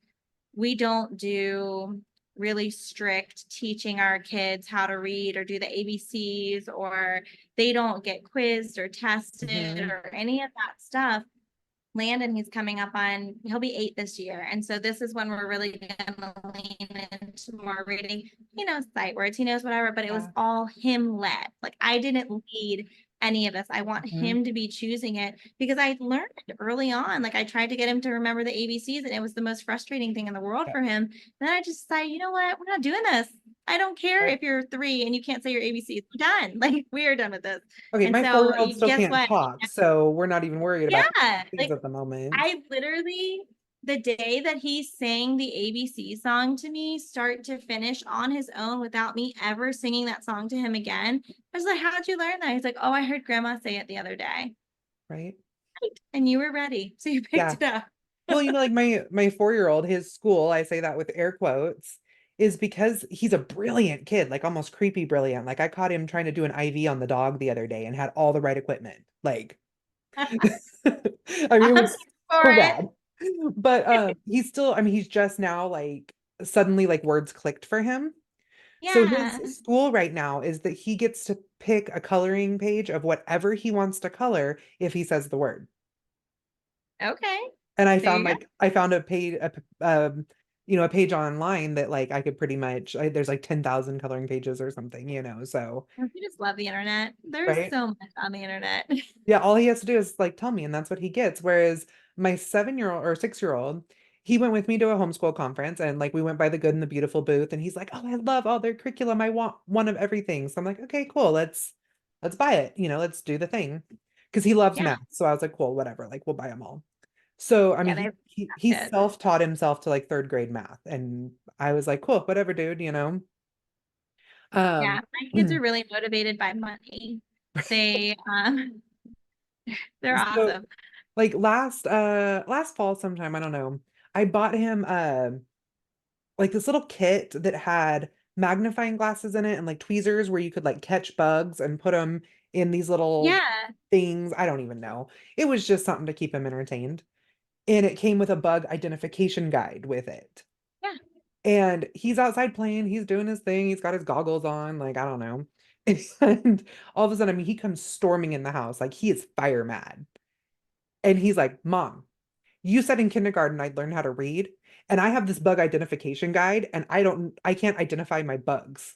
we don't do really strict teaching our kids how to read or do the ABCs, or they don't get quizzed or tested Mhm. or any of that stuff. Landon, he's coming up on, he'll be 8 this year. And so this is when we're really going to lean into more reading. He knows sight words, he knows whatever, but it was Yeah. all him led. Like I didn't lead any of this. I want Mhm. him to be choosing it because I learned early on. Like I tried to get him to remember the ABCs and it was the most frustrating thing in the world Yeah. for him. And then I just decided, you know what? We're not doing this. I don't care Right. if you're 3 and you can't say your ABCs. We're done. Like we are done with this. Okay, And my so 4-year-old still guess can't what? talk, so we're not even worried about Yeah, things like at the moment. I literally the day that he sang the ABC song to me, start to finish on his own without me ever singing that song to him again, I was like, how'd you learn that? He's like, oh, I heard grandma say it the other day. right? And you were ready. So you picked Yeah. it up. Well, like my 4-year-old, his school, I say that with air quotes, is because he's a brilliant kid, like almost creepy brilliant. Like I caught him trying to do an IV on the dog the other day and had all the right equipment. Like I mean, it I'm was for so it. bad. But he's still, I mean, he's just now like suddenly like words clicked for him. So his Yeah. school right now is that he gets to pick a coloring page of whatever he wants to color if he says the word. Okay. And I There found you go. like I found a page a page online that like I could pretty much there's like 10,000 coloring pages or something, so You just love the internet. There's right. so much on the internet. Yeah, all he has to do is like tell me, and that's what he gets. Whereas my 7-year-old or 6-year-old, he went with me to a homeschool conference and like we went by the Good and the Beautiful booth, and he's like, "Oh, I love all their curriculum. I want one of everything." So I'm like, "Okay, cool. Let's buy it. Let's do the thing." Because he loves Yeah. math. So I was like, "Cool, whatever. Like we'll buy them all." So I Yeah, mean, they he kids. self-taught himself to like third grade math, and I was like, "Cool, whatever, dude." Yeah, Um, my kids are really motivated by money. They they're so awesome. like last fall sometime, I don't know, I bought him like this little kit that had magnifying glasses in it and like tweezers where you could like catch bugs and put them in these little Yeah. things. I don't even know. It was just something to keep him entertained. And it came with a bug identification guide with it. Yeah. And he's outside playing, he's doing his thing, he's got his goggles on, like I don't know. And all of a sudden, I mean, he comes storming in the house, like he is fire mad. And he's like, Mom, you said in kindergarten I'd learn how to read, and I have this bug identification guide, and I can't identify my bugs.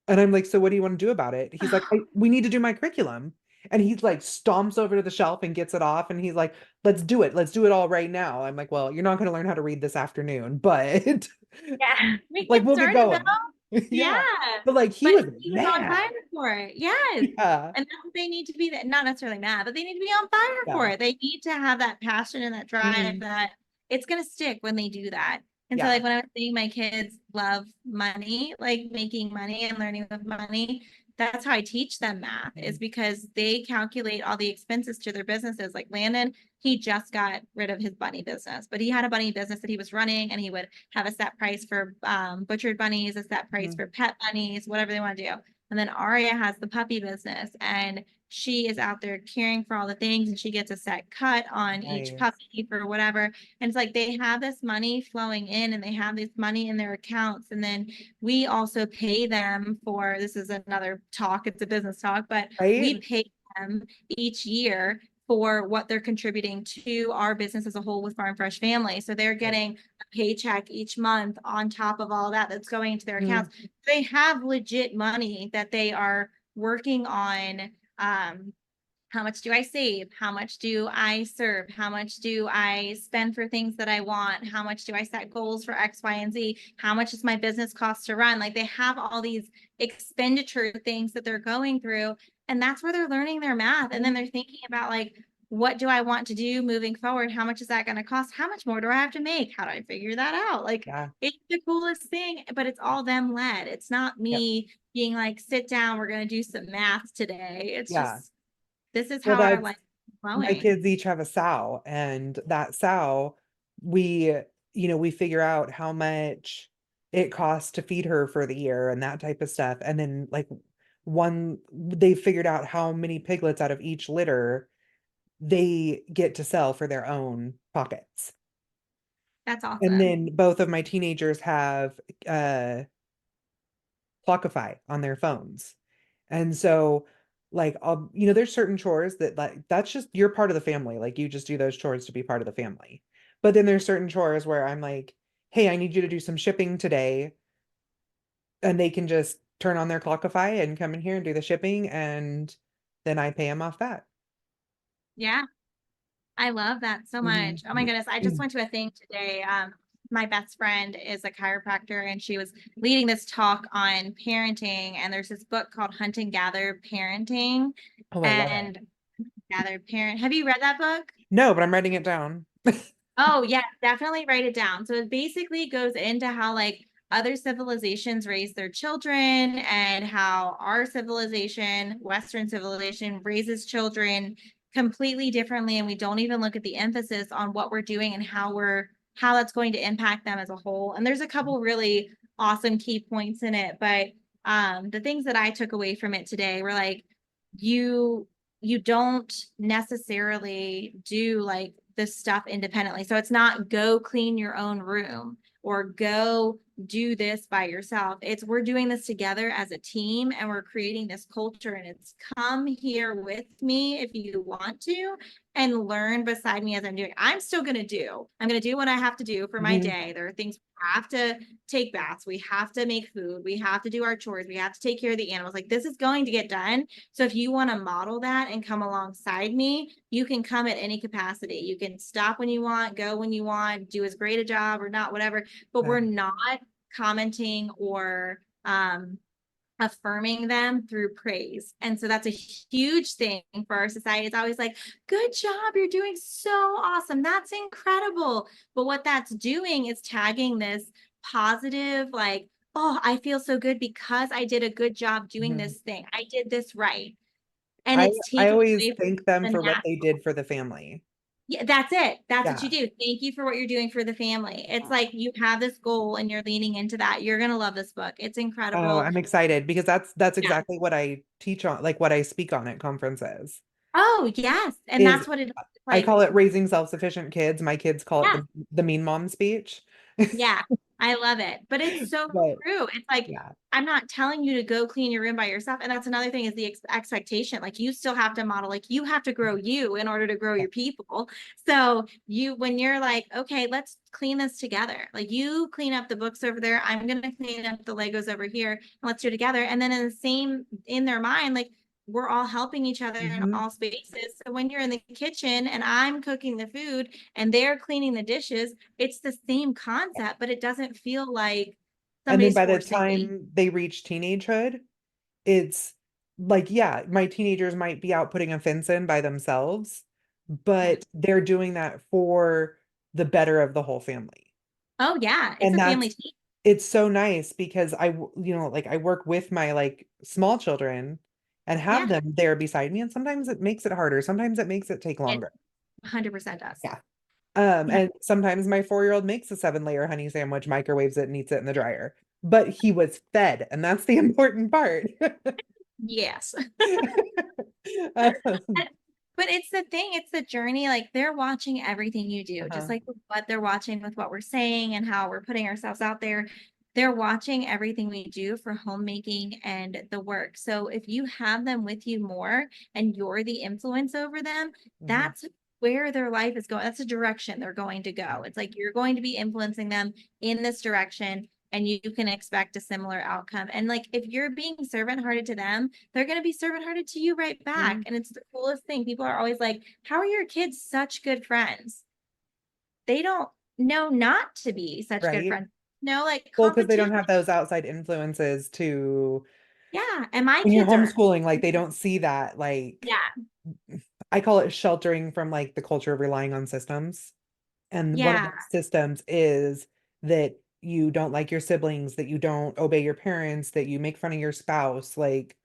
And I'm like, so what do you want to do about it? He's like, we need to do my curriculum. And he's like stomps over to the shelf and gets it off. And he's like, let's do it. Let's do it all right now. I'm like, well, you're not going to learn how to read this afternoon, but Yeah. We like get we'll get started though. going. Yeah. Yeah. But like he But was he was on mad. fire for it. Yes. Yeah. And that's what they need to be that not necessarily mad, but they need to be on fire for Yeah. it. They need to have that passion and that drive Mhm. that it's gonna stick when they do that. And so like Yeah. when I was saying my kids love money, like making money and learning with money, that's how I teach them math is Mhm. because they calculate all the expenses to their businesses. Like Landon, he just got rid of his bunny business, but he had a bunny business that he was running and he would have a set price for butchered bunnies, a set price Mhm. for pet bunnies, whatever they want to do. And then Aria has the puppy business and she is out there caring for all the things and she gets a set cut on each Nice. puppy for whatever. And it's like they have this money flowing in and they have this money in their accounts. And then we also pay them for this is another talk, it's a business talk, but we Right? pay them each year for what they're contributing to our business as a whole with Farm Fresh Family. So they're Right. getting a paycheck each month on top of all that that's going into their Mhm. accounts. They have legit money that they are working on. How much do I save? How much do I serve? How much do I spend for things that I want? How much do I set goals for X, Y, and Z? How much does my business cost to run? Like they have all these expenditure things that they're going through. And that's where they're learning their math. And then they're thinking about like, what do I want to do moving forward? How much is that going to cost? How much more do I have to make? How do I figure that out? Like Yeah. it's the coolest thing, but it's all them led. It's not Yep. me being like, sit down, we're going to do some math today. It's Yeah. just this is Well, how our that's life is my flowing. kids each have a sow, and that sow, we, we figure out how much it costs to feed her for the year and that type of stuff. And then like they figured out how many piglets out of each litter they get to sell for their own pockets. That's And awesome. then both of my teenagers have Clockify on their phones. And so like there's certain chores that like that's just you're part of the family. Like you just do those chores to be part of the family. But then there's certain chores where I'm like, "Hey, I need you to do some shipping today." And they can just turn on their Clockify and come in here and do the shipping, and then I pay them off that. Yeah, I love that so much. Mhm. Oh my goodness. I just went to a thing today. My best friend is a chiropractor and she was leading this talk on parenting. And there's this book called Hunt and Gather Parenting Oh, I love it. and Gather Parent. Have you read that book? No, but I'm writing it down. Oh, yeah, definitely write it down. So it basically goes into how like other civilizations raise their children and how our civilization, Western civilization, raises children completely differently. And we don't even look at the emphasis on what we're doing and how that's going to impact them as a whole. And there's a couple really awesome key points in it. But the things that I took away from it today were like, you you don't necessarily do like this stuff independently. So it's not go clean your own room or go do this by yourself. It's we're doing this together as a team and we're creating this culture and it's come here with me if you want to and learn beside me as I'm doing. I'm going to do what I have to do for my Mhm. day. There are things we have to take baths, we have to make food, we have to do our chores, we have to take care of the animals. Like this is going to get done. So if you want to model that and come alongside me, you can come at any capacity. You can stop when you want, go when you want, do as great a job or not, whatever. But Yeah. we're not commenting or affirming them through praise. And so that's a huge thing for our society. It's always like, good job, you're doing so awesome. That's incredible. But what that's doing is tagging this positive, like, oh, I feel so good because I did a good job doing Mhm. this thing. I did this right. And I it's I taking always away thank them the for what natural. they did for the family. Yeah, that's it. That's what you Yeah. do. Thank you for what you're doing for the family. It's like you have this goal and you're leaning into that. You're gonna love this book. It's Oh, incredible. I'm excited because that's Yeah. exactly what I teach on, like what I speak on at conferences. Oh, yes. And Is that's what it is. I Like, call it raising self-sufficient kids. My kids call it yeah, the mean mom speech. yeah. I love it. But it's so But true. It's like yeah. I'm not telling you to go clean your room by yourself. And that's another thing is the expectation. Like you still have to model, like you have to grow you in order to grow Yeah. your people. So you when you're like, okay, let's clean this together. Like you clean up the books over there. I'm gonna clean up the Legos over here and let's do it together. And then in the same in their mind, like we're all helping each other in Mhm. all spaces. So when you're in the kitchen and I'm cooking the food and they're cleaning the dishes, it's the same concept, but it doesn't feel like And then somebody's by the forcing me. time they reach teenagehood, it's like, yeah, my teenagers might be out putting a fence in by themselves, Yeah. but they're doing that for the better of the whole family. Oh yeah, it's And a family that's team. it's so nice because like I work with my like small children and have Yeah, them there beside me, and sometimes it makes it harder. Sometimes it makes it take it longer. 100% does. Yeah. Yeah. And sometimes my 4-year-old makes a 7-layer honey sandwich, microwaves it, and eats it in the dryer. But he was fed, and that's the important part. Yes. Um, But it's the thing, it's the journey. Like they're watching everything you do, just uh-huh. like what they're watching with what we're saying and how we're putting ourselves out there. They're watching everything we do for homemaking and the work. So if you have them with you more and you're the influence over them, Mhm. that's where their life is going. That's the direction they're going to Yeah. go. It's like you're going to be influencing them in this direction and you can expect a similar outcome. And like if you're being servant hearted to them, they're going to be servant hearted to you right back. Mhm. And it's the coolest thing. People are always like, how are your kids such good friends? They don't know not to be such good Right? friends. No, like Well, because they don't competition. have those outside influences to, Yeah. And my when you're kids are, homeschooling, like they don't see that, like, yeah. I call it sheltering from like the culture of relying on systems. And one of Yeah. those systems is that you don't like your siblings, that you don't obey your parents, that you make fun of your spouse, like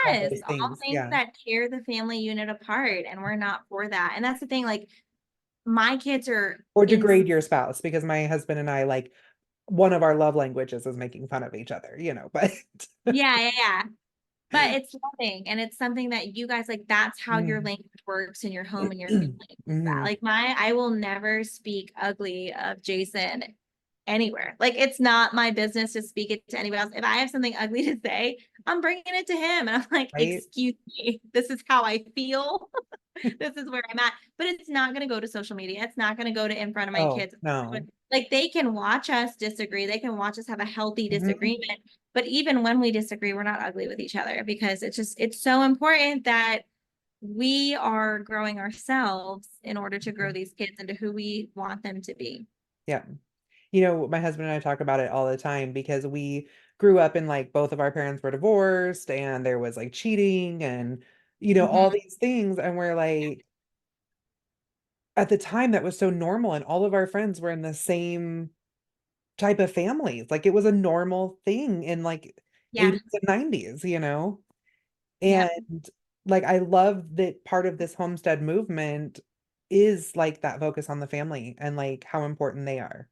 all Yes. those All things. things Yeah. that tear the family unit apart. And we're not for that. And that's the thing. Like my kids are Or in, degrade your spouse, because my husband and I, like, one of our love languages is making fun of each other, but yeah, yeah, yeah. But it's loving and it's something that you guys like that's how your Mm. language works in your home and your family. Is that Mhm. like my I will never speak ugly of Jason anywhere. Like it's not my business to speak it to anybody else. If I have something ugly to say, I'm bringing it to him and I'm like, Right? "Excuse me. This is how I feel. This is where I'm at." But it's not going to go to social media. It's not going to go to in front of my Oh, kids. no. Like they can watch us disagree. They can watch us have a healthy Mhm. disagreement. But even when we disagree, we're not ugly with each other because it's so important that we are growing ourselves in order to grow Mhm. these kids into who we want them to be. Yeah. My husband and I talk about it all the time because we grew up in, like, both of our parents were divorced and there was like cheating and all Mhm. these things. And we're like, at the time that was so normal, and all of our friends were in the same type of families. Like it was a normal thing in like Yeah. 80s and 90s, Yep. And like I love that part of this homestead movement is like that focus on the family and like how important they are.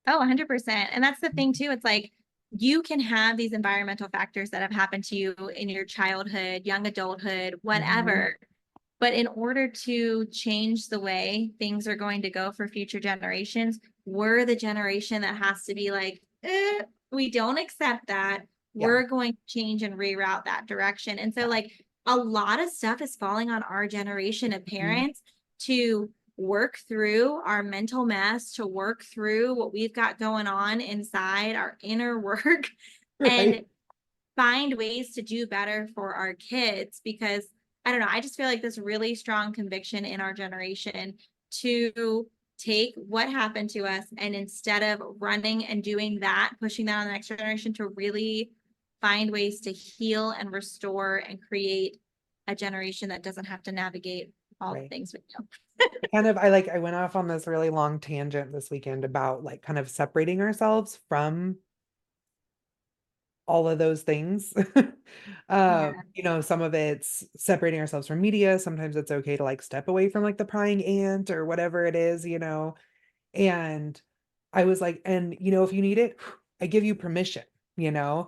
Oh, 100%. And that's the thing too. It's like you can have these environmental factors that have happened to you in your childhood, young adulthood, Mhm. whatever. But in order to change the way things are going to go for future generations, we're the generation that has to be like, we don't accept that. Yeah. We're going to change and reroute that direction. And so, like, a lot of stuff is falling on our generation of Mhm. parents to work through our mental mess, to work through what we've got going on inside our inner work Right. and find ways to do better for our kids because I don't know, I just feel like this really strong conviction in our generation to take what happened to us and instead of running and doing that, pushing that on the next generation to really find ways to heal and restore and create a generation that doesn't have to navigate all the Right. things we do. I went off on this really long tangent this weekend about like kind of separating ourselves from all of those things. Yeah. Some of it's separating ourselves from media. Sometimes it's okay to like step away from like the prying ant or whatever it is. And I was like, and if you need it, I give you permission. Uh,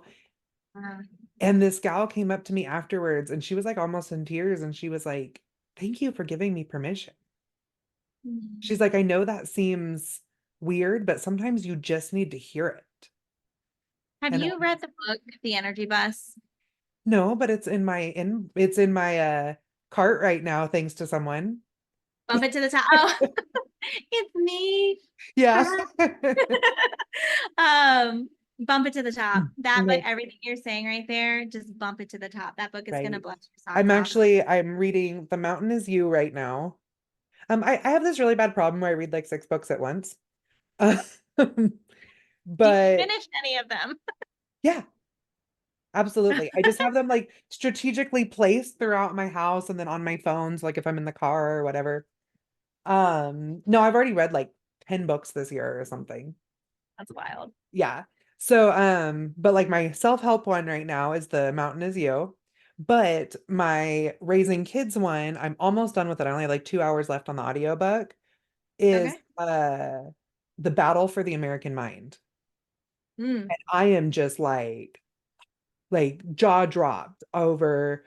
And this gal came up to me afterwards and she was like almost in tears and she was like, thank you for giving me permission. She's like, I know that seems weird, but sometimes you just need to hear it. have And you read the book, The Energy Bus? no, but it's in my cart right now, thanks to someone. Bump it to the top. Oh, it's me. Yeah. um, bump it to the top. That book, Okay. everything you're saying right there, just bump it to the top. That book is gonna Right. bless your socks off. I'm reading The Mountain Is You right now. I have this really bad problem where I read like six books at once. Do you But finish any of them? yeah, absolutely. I just have them like strategically placed throughout my house and then on my phones, like if I'm in the car or whatever. No, I've already read like 10 books this year or something. That's wild. Yeah. So, but like my self-help one right now is The Mountain Is You. But my raising kids one, I'm almost done with it. I only have like 2 hours left on the audiobook, is Okay. The Battle for the American Mind. Mm, And I am just like jaw dropped over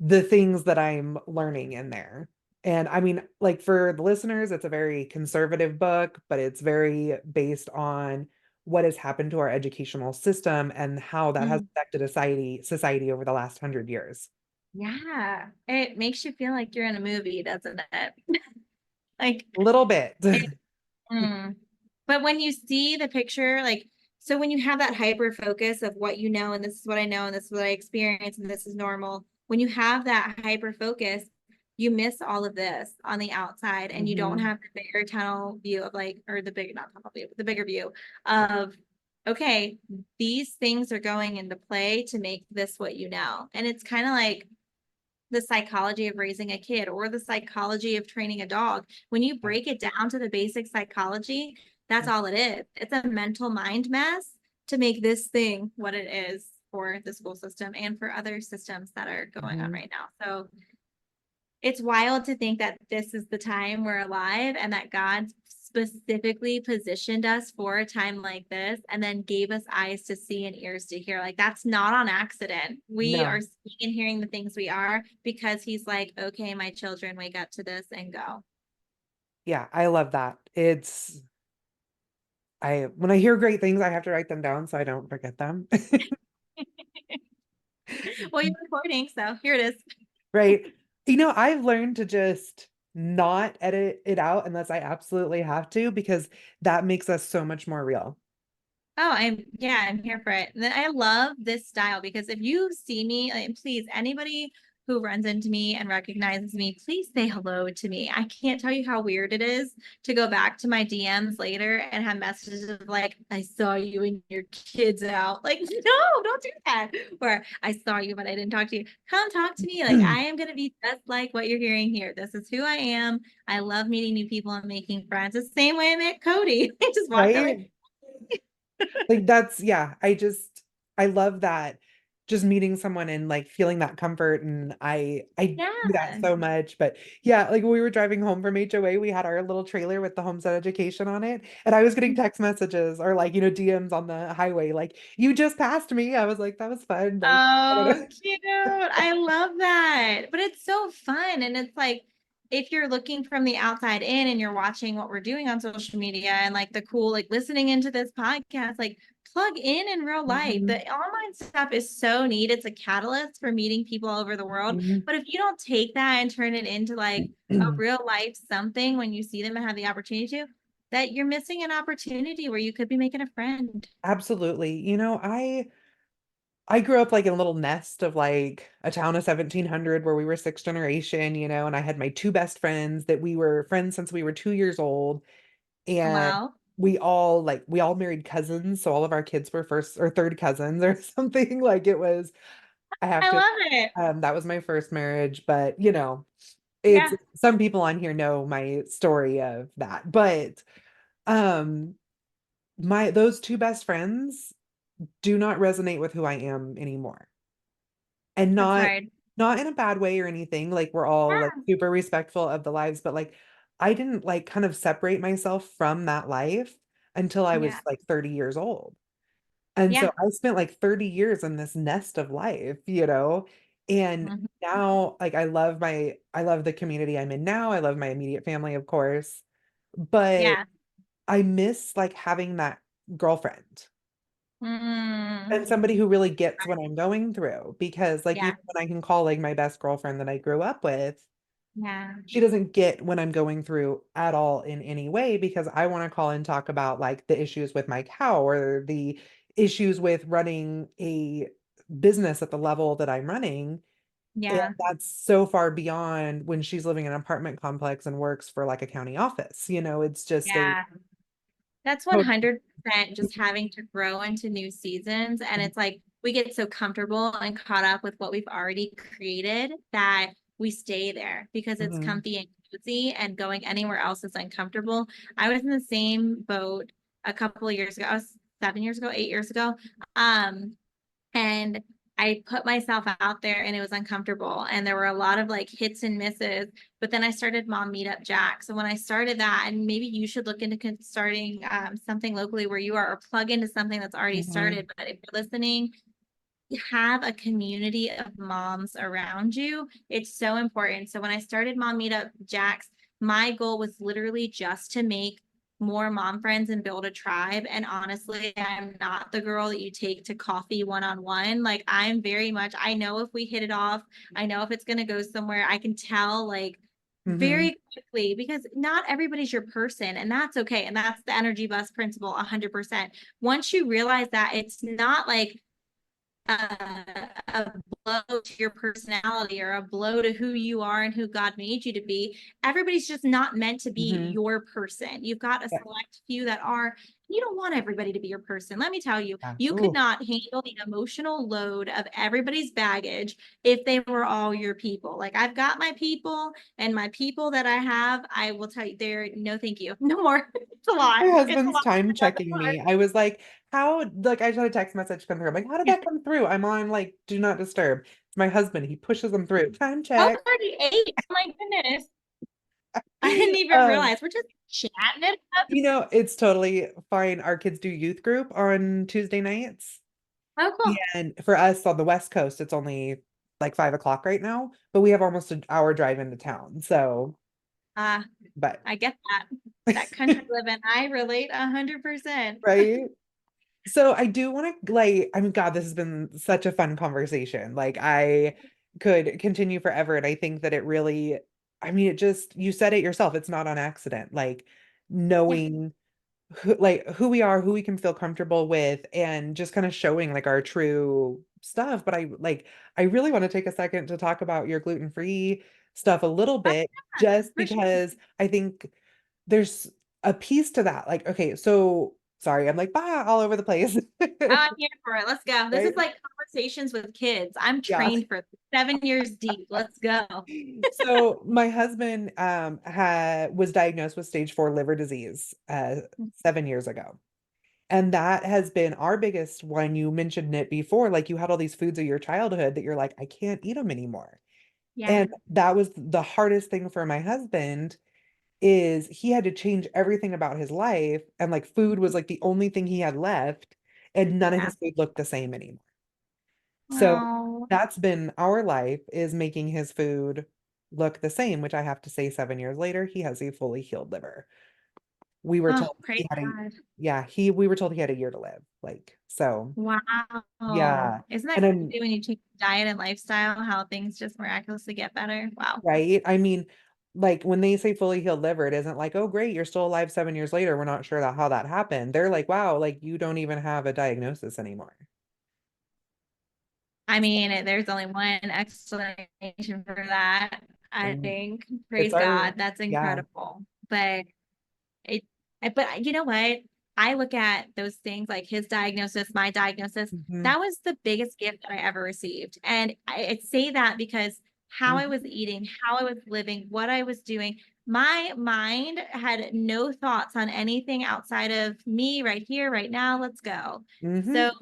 the things that I'm learning in there. And I mean, like for the listeners, it's a very conservative book, but it's very based on what has happened to our educational system and how that has mm. affected society over the last 100 years. Yeah. It makes you feel like you're in a movie, doesn't it? Like A little bit. it, mm. But when you see the picture, like, so when you have that hyper focus of what you know, and this is what I know, and this is what I experience, and this is normal, when you have that hyper focus, you miss all of this on the outside, and you don't Mhm. have the bigger tunnel view of like, or the big, not tunnel view, but the bigger view of, okay, these things are going into play to make this what you know. And it's kind of like, the psychology of raising a kid or the psychology of training a dog. When you Yeah. break it down to the basic psychology, that's all it is. It's a mental mind mess to make this thing what it is for the school system and for other systems that are going on Mhm. right now. So it's wild to think that this is the time we're alive and that God specifically positioned us for a time like this and then gave us eyes to see and ears to hear. Like that's not on accident. We are No. seeing and hearing the things we are because he's like, okay, my children, wake up to this and go. Yeah, I love that. I when I hear great things, I have to write them down so I don't forget them. Well, you're recording, so here it is. Right. I've learned to just not edit it out unless I absolutely have to because that makes us so much more real. Oh, I'm here for it. And I love this style because if you see me, please, anybody who runs into me and recognizes me, please say hello to me. I can't tell you how weird it is to go back to my DMs later and have messages of like, I saw you and your kids out. Like, no, don't do that. Or I saw you, but I didn't talk to you. Come talk to me. Like, I am going to be just like what you're hearing here. This is who I am. I love meeting new people and making friends. The same way I met Kody. I just walked out like, Right? Like that's, yeah, I love that, just meeting someone and like feeling that comfort. And I do that yeah. so much. But yeah, like when we were driving home from HOA, we had our little trailer with the Homestead education on it. And I was getting text messages or like, DMs on the highway, like, you just passed me. I was like, that was fun. Like, I don't Oh, know. cute. I love that. But it's so fun. And it's like, if you're looking from the outside in and you're watching what we're doing on social media and like the cool, like listening into this podcast, like plug in real life. The Mhm, online stuff is so neat. It's a catalyst for meeting people all over the world. mhm. But if you don't take that and turn it into like a real life something when you see them and have the opportunity to, that you're missing an opportunity where you could be making a friend. Absolutely. I grew up like in a little nest of like a town of 1700 where we were sixth generation, and I had my two best friends that we were friends since we were 2 years old. And Wow. we all married cousins. So all of our kids were first or third cousins or something. Like it was, I have I to, love it. that was my first marriage, but it's Yeah, some people on here know my story of that. But um those two best friends do not resonate with who I am anymore. And that's not hard. not in a bad way or anything. Like we're all like Yeah, super respectful of the lives, but like I didn't like kind of separate myself from that life until I was yeah, like 30 years old. And so yeah. I spent like 30 years in this nest of life. And Mhm. now like I love the community I'm in now. I love my immediate family, of course, but Yeah. I miss like having that girlfriend and Mm. somebody who really gets what I'm going through, because like Yeah, even when I can call like my best girlfriend that I grew up with, yeah, she doesn't get what I'm going through at all in any way, because I want to call and talk about like the issues with my cow or the issues with running a business at the level that I'm running. And yeah, that's so far beyond when she's living in an apartment complex and works for like a county office. It's just a yeah. That's 100% just having to grow into new seasons. And it's like we get so comfortable and caught up with what we've already created that we stay there because it's Mhm. comfy and cozy, and going anywhere else is uncomfortable. I was in the same boat a couple of years ago. I was 7 years ago, 8 years ago. Um, and I put myself out there and it was uncomfortable. And there were a lot of like hits and misses. But then I started Mom Meetup Jack. So when I started that, and maybe you should look into starting something locally where you are, or plug into something that's already Mhm. started. But if you're listening, have a community of moms around you. It's so important. So when I started Mom Meetup Jacks, my goal was literally just to make more mom friends and build a tribe. And honestly, I'm not the girl that you take to coffee one on one. Like, I'm very much, I know if we hit it off, I know if it's going to go somewhere. I can tell like Mhm. very quickly, because not everybody's your person, and that's okay. And that's the energy bus principle 100%. Once you realize that, it's not like a blow to your personality or a blow to who you are and who God made you to be. Everybody's just not meant to be Mhm. your person. You've got a Yeah. select few that are. You don't want everybody to be your person. Let me tell you, Yeah. you could Ooh. not handle the emotional load of everybody's baggage if they were all your people. Like, I've got my people, and my people that I have, I will tell you, they're no, thank you, no more. It's a lot. My It's a husband's lot. time Not checking more. me. I was like, how, like, I just had a text message come through. I'm like, how did that come through? I'm on, like, do not disturb. It's my husband. He pushes them through. Time Oh, check. 38. Oh my goodness. I didn't even Um, realize. We're just chatting it up. it's totally fine. Our kids do youth group on Tuesday nights. Oh, cool. And for us on the West Coast, it's only like 5 o'clock right now, but we have almost an hour drive into town. So, Uh, but, I get that. That country living. I relate 100%. right? So I do want to like, I mean, God, this has been such a fun conversation. Like I could continue forever. And I think that it really, I mean, you said it yourself, it's not on accident. Like Yeah. knowing who we are, who we can feel comfortable with, and just kind of showing like our true stuff. But I really want to take a second to talk about your gluten-free stuff a little Oh, bit, yeah, just for sure. because I think there's a piece to that. Like, okay, so sorry, I'm like all over the place. Oh, I'm here for it. Let's go. This is Right? like conversations with kids. I'm Yeah. trained for 7 years deep. Let's go. So my husband had was diagnosed with stage 4 liver disease 7 years ago. And that has been our biggest one. You mentioned it before, like you had all these foods of your childhood that you're like, I can't eat them anymore. Yeah. And that was the hardest thing for my husband is he had to change everything about his life. And like food was like the only thing he had left, and none of Yeah. his food looked the same anymore. So Well, that's been our life, is making his food look the same, which I have to say 7 years later, he has a fully healed liver. We were oh, told praise he had a, God. yeah, we were told he had a year to live. Like, so Wow. yeah. Isn't that And then, crazy when you change diet and lifestyle, how things just miraculously get better? Wow. right. I mean, like when they say fully healed liver, it isn't like, oh, great, you're still alive 7 years later. We're not sure that how that happened. They're like, wow, like you don't even have a diagnosis anymore. I mean, there's only one explanation for that, I And think. it's Praise our, God. That's yeah. incredible. But it, but you know what? I look at those things like his diagnosis, my diagnosis. Hmm. That was the biggest gift that I ever received. And I say that because how I was Hmm. eating, how I was living, what I was doing, my mind had no thoughts on anything outside of me right here, right now. Let's go. Hmm. So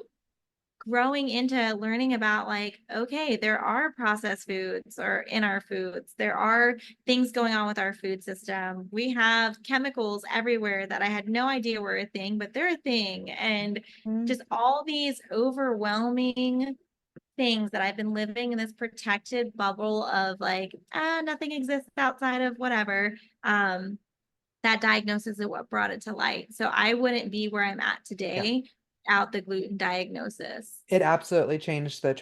growing into learning about like, okay, there are processed foods or in our foods, there are things going on with our food system, we have chemicals everywhere that I had no idea were a thing, but they're a thing. And just all these overwhelming things that I've been living in this protected bubble of like, nothing exists outside of whatever. That diagnosis is what brought it to light, so I wouldn't be where I'm at Yeah. today without the gluten diagnosis. It absolutely changed the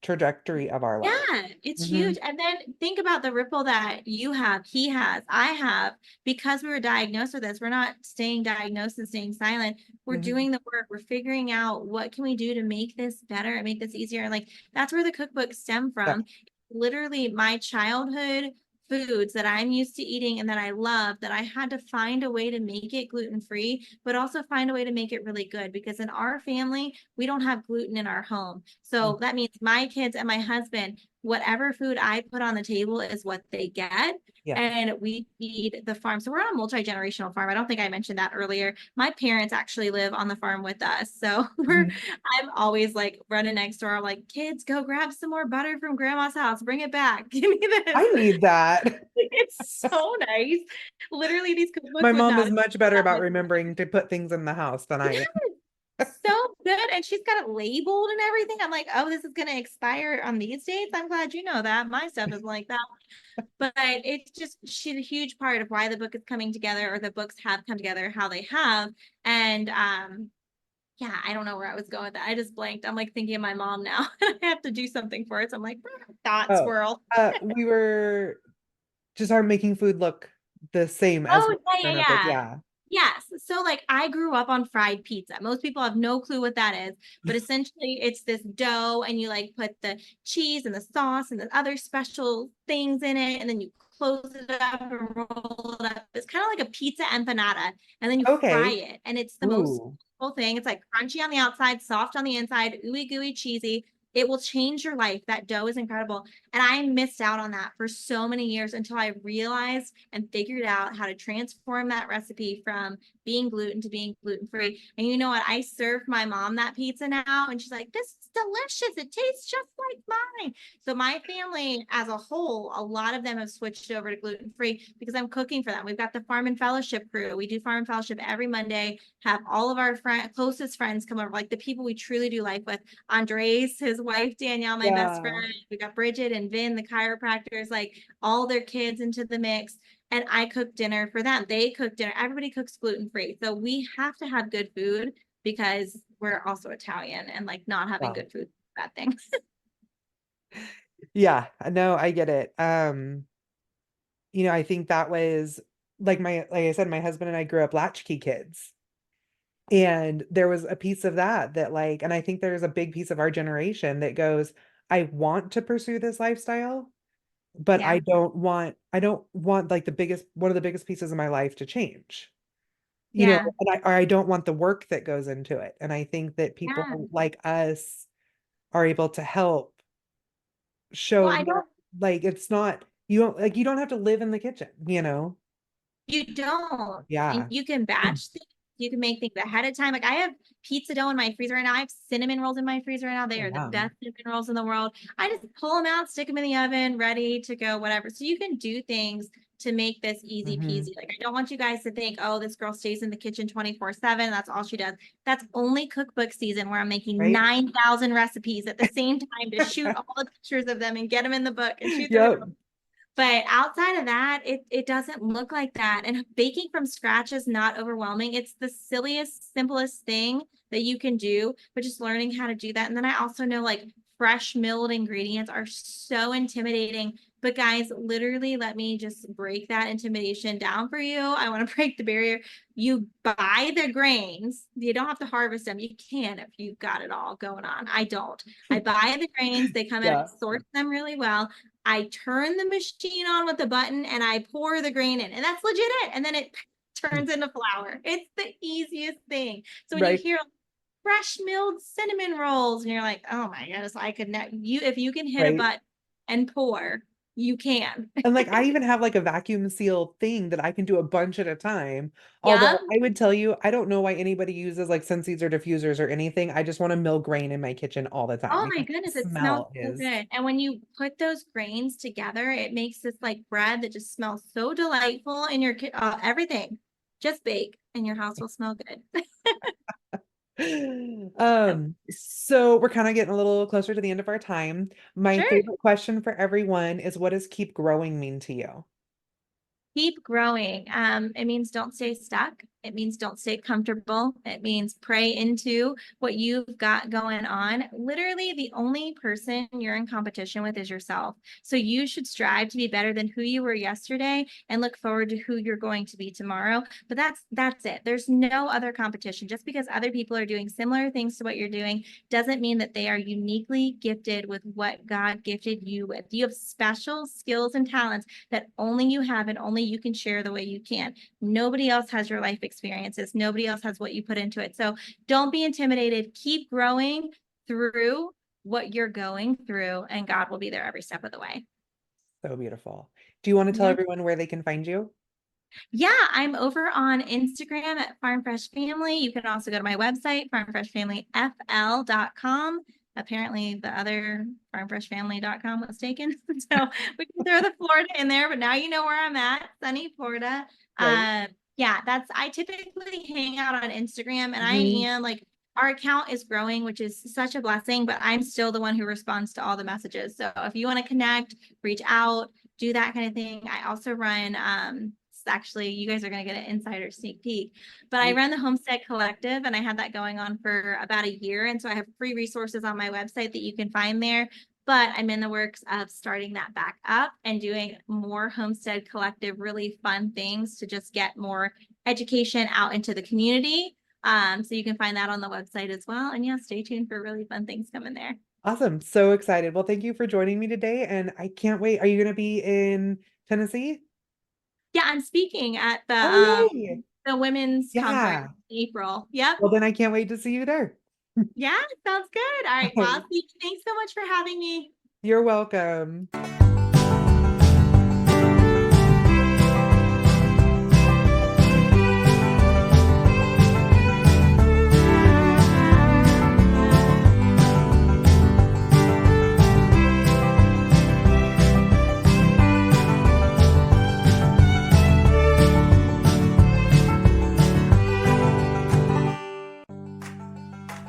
trajectory of our life. Yeah, it's Hmm. huge. And then think about the ripple that you have, he has, I have, because we were diagnosed with this. We're not staying diagnosed and staying silent. We're Hmm. doing the work. We're figuring out what can we do to make this better and make this easier. Like that's where the cookbooks stem Yeah. from. Literally my childhood foods that I'm used to eating and that I love, that I had to find a way to make it gluten free, but also find a way to make it really good because in our family, we don't have gluten in our home. So Mhm. that means my kids and my husband, whatever food I put on the table is what they get. Yeah. And we feed the farm. So we're on a multi-generational farm. I don't think I mentioned that earlier. My parents actually live on the farm with us. So Mhm. I'm always like running next door. I'm like, kids, go grab some more butter from grandma's house. Bring it back. Give me this. I need that. It's so nice. Literally, these cookbooks My would mom not is have much better that about much. remembering to put things in the house than I Yeah, am. so good. And she's got it labeled and everything. I'm like, oh, this is going to expire on these dates. I'm glad you know that. My stuff is like that. But it's just, she's a huge part of why the book is coming together or the books have come together how they have. And yeah, I don't know where I was going with that. I just blanked. I'm like thinking of my mom now. I have to do something for it. So I'm like, dot Oh, squirrel. we were just are making food look the same as Oh, what yeah, grown yeah, up with. yeah. Yeah. Yes. So like I grew up on fried pizza. Most people have no clue what that is, but essentially it's this dough and you like put the cheese and the sauce and the other special things in it and then you close it up and roll it up. It's kind of like a pizza empanada and then you fry Okay. it and it's the most Ooh. whole thing. It's like crunchy on the outside, soft on the inside, ooey gooey cheesy. It will change your life. That dough is incredible. And I missed out on that for so many years until I realized and figured out how to transform that recipe from being gluten to being gluten free. And you know what? I served my mom that pizza now, and she's like, this is delicious. It tastes just like mine. So, my family as a whole, a lot of them have switched over to gluten free because I'm cooking for them. We've got the Farm and Fellowship crew. We do Farm and Fellowship every Monday, have all of our closest friends come over, like the people we truly do life with. Andres, his wife, Danielle, my best friend. Yeah. We got Bridget and Vin, the chiropractors, like all their kids into the mix. And I cook dinner for them. They cook dinner. Everybody cooks gluten free. So we have to have good food because we're also Italian and like not having Wow. good food is a bad thing. Yeah. No, I get it. I think that was like I said, my husband and I grew up latchkey kids. And there was a piece of that like, and I think there's a big piece of our generation that goes, I want to pursue this lifestyle, but Yeah. I don't want like one of the biggest pieces of my life to change, Yeah. and or I don't want the work that goes into it. And I think that Yeah. people like us are able to help Well, show I that don't like you don't have to live in the kitchen. You don't. And Yeah. you can batch things. You can make things ahead of time. Like I have pizza dough in my freezer right now. I have cinnamon rolls in my freezer right now. They Oh, are the wow. best cinnamon rolls in the world. I just pull them out, stick them in the oven, ready to go, whatever. So you can do things to make this easy Hmm. peasy. Like I don't want you guys to think, oh, this girl stays in the kitchen 24/7. That's all she does. That's only cookbook season where I'm making Right. 9,000 recipes at the same time to shoot all the pictures of them and get them in the book and shoot them in the Yep. book. But outside of that, it doesn't look like that. And baking from scratch is not overwhelming. It's the silliest, simplest thing that you can do, but just learning how to do that. And then I also know like fresh milled ingredients are so intimidating. But guys, literally, let me just break that intimidation down for you. I want to break the barrier. You buy the grains. You don't have to harvest them. You can if you've got it all going on. I don't. I buy the grains. They come in, I Yeah. sort them really well. I turn the machine on with the button and I pour the grain in, and that's legit it. And then it turns into flour. It's the easiest thing. So when you Right. hear fresh milled cinnamon rolls, and you're like, oh my goodness, I could not you if you can hit a Right. button and pour, you can. And like I even have like a vacuum seal thing that I can do a bunch at a time. Yeah. Although I would tell you, I don't know why anybody uses like Scentsies or diffusers or anything. I just want to mill grain in my kitchen all the time Oh my because the goodness, it smells smell so is good. And when you put those grains together, it makes this like bread that just smells so delightful in your everything. Just bake and your house will smell good. So we're kind of getting a little closer to the end of our time. My Sure. favorite question for everyone is what does keep growing mean to you? Keep growing. It means don't stay stuck. It means don't stay comfortable. It means pray into what you've got going on. Literally, the only person you're in competition with is yourself. So you should strive to be better than who you were yesterday and look forward to who you're going to be tomorrow. But that's it. There's no other competition. Just because other people are doing similar things to what you're doing doesn't mean that they are uniquely gifted with what God gifted you with. You have special skills and talents that only you have and only you can share the way you can. Nobody else has your life experiences. Nobody else has what you put into it. So don't be intimidated. Keep growing through what you're going through, and God will be there every step of the way. So beautiful. Do you want to tell Yeah. everyone where they can find you? Yeah, I'm over on Instagram at Farm Fresh Family. You can also go to my website, farmfreshfamilyfl.com. Apparently, the other farmfreshfamily.com was taken. So we can throw the Florida in there, but now you know where I'm at, sunny Florida. Right. Yeah, I typically hang out on Instagram, and I Mhm. am like, our account is growing, which is such a blessing, but I'm still the one who responds to all the messages. So if you want to connect, reach out, do that kind of thing. I also run actually, you guys are going to get an insider sneak peek, but I run the Homestead Collective, and I had that going on for about a year. And so I have free resources on my website that you can find there. But I'm in the works of starting that back up and doing more Homestead Collective, really fun things to just get more education out into the community. So you can find that on the website as well. And yeah, stay tuned for really fun things coming there. Awesome. So excited. Well, thank you for joining me today. And I can't wait. Are you going to be in Tennessee? Yeah, I'm speaking at Oh, yay. the women's conference Yeah. in April. Yep. Well, then I can't wait to see you there. Yeah, sounds good. All right. Well, I'll see you. Thanks so much for having me. You're welcome.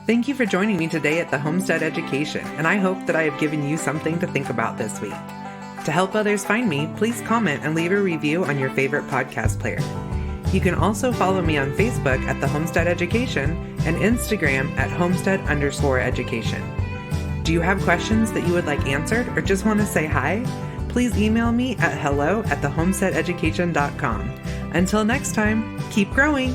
Thank you for joining me today at the Homestead Education, and I hope that I have given you something to think about this week. To help others find me, please comment and leave a review on your favorite podcast player. You can also follow me on Facebook at the Homestead Education and Instagram at homestead_education. Do you have questions that you would like answered or just want to say hi? Please email me at hello@thehomesteadeducation.com. Until next time, keep growing!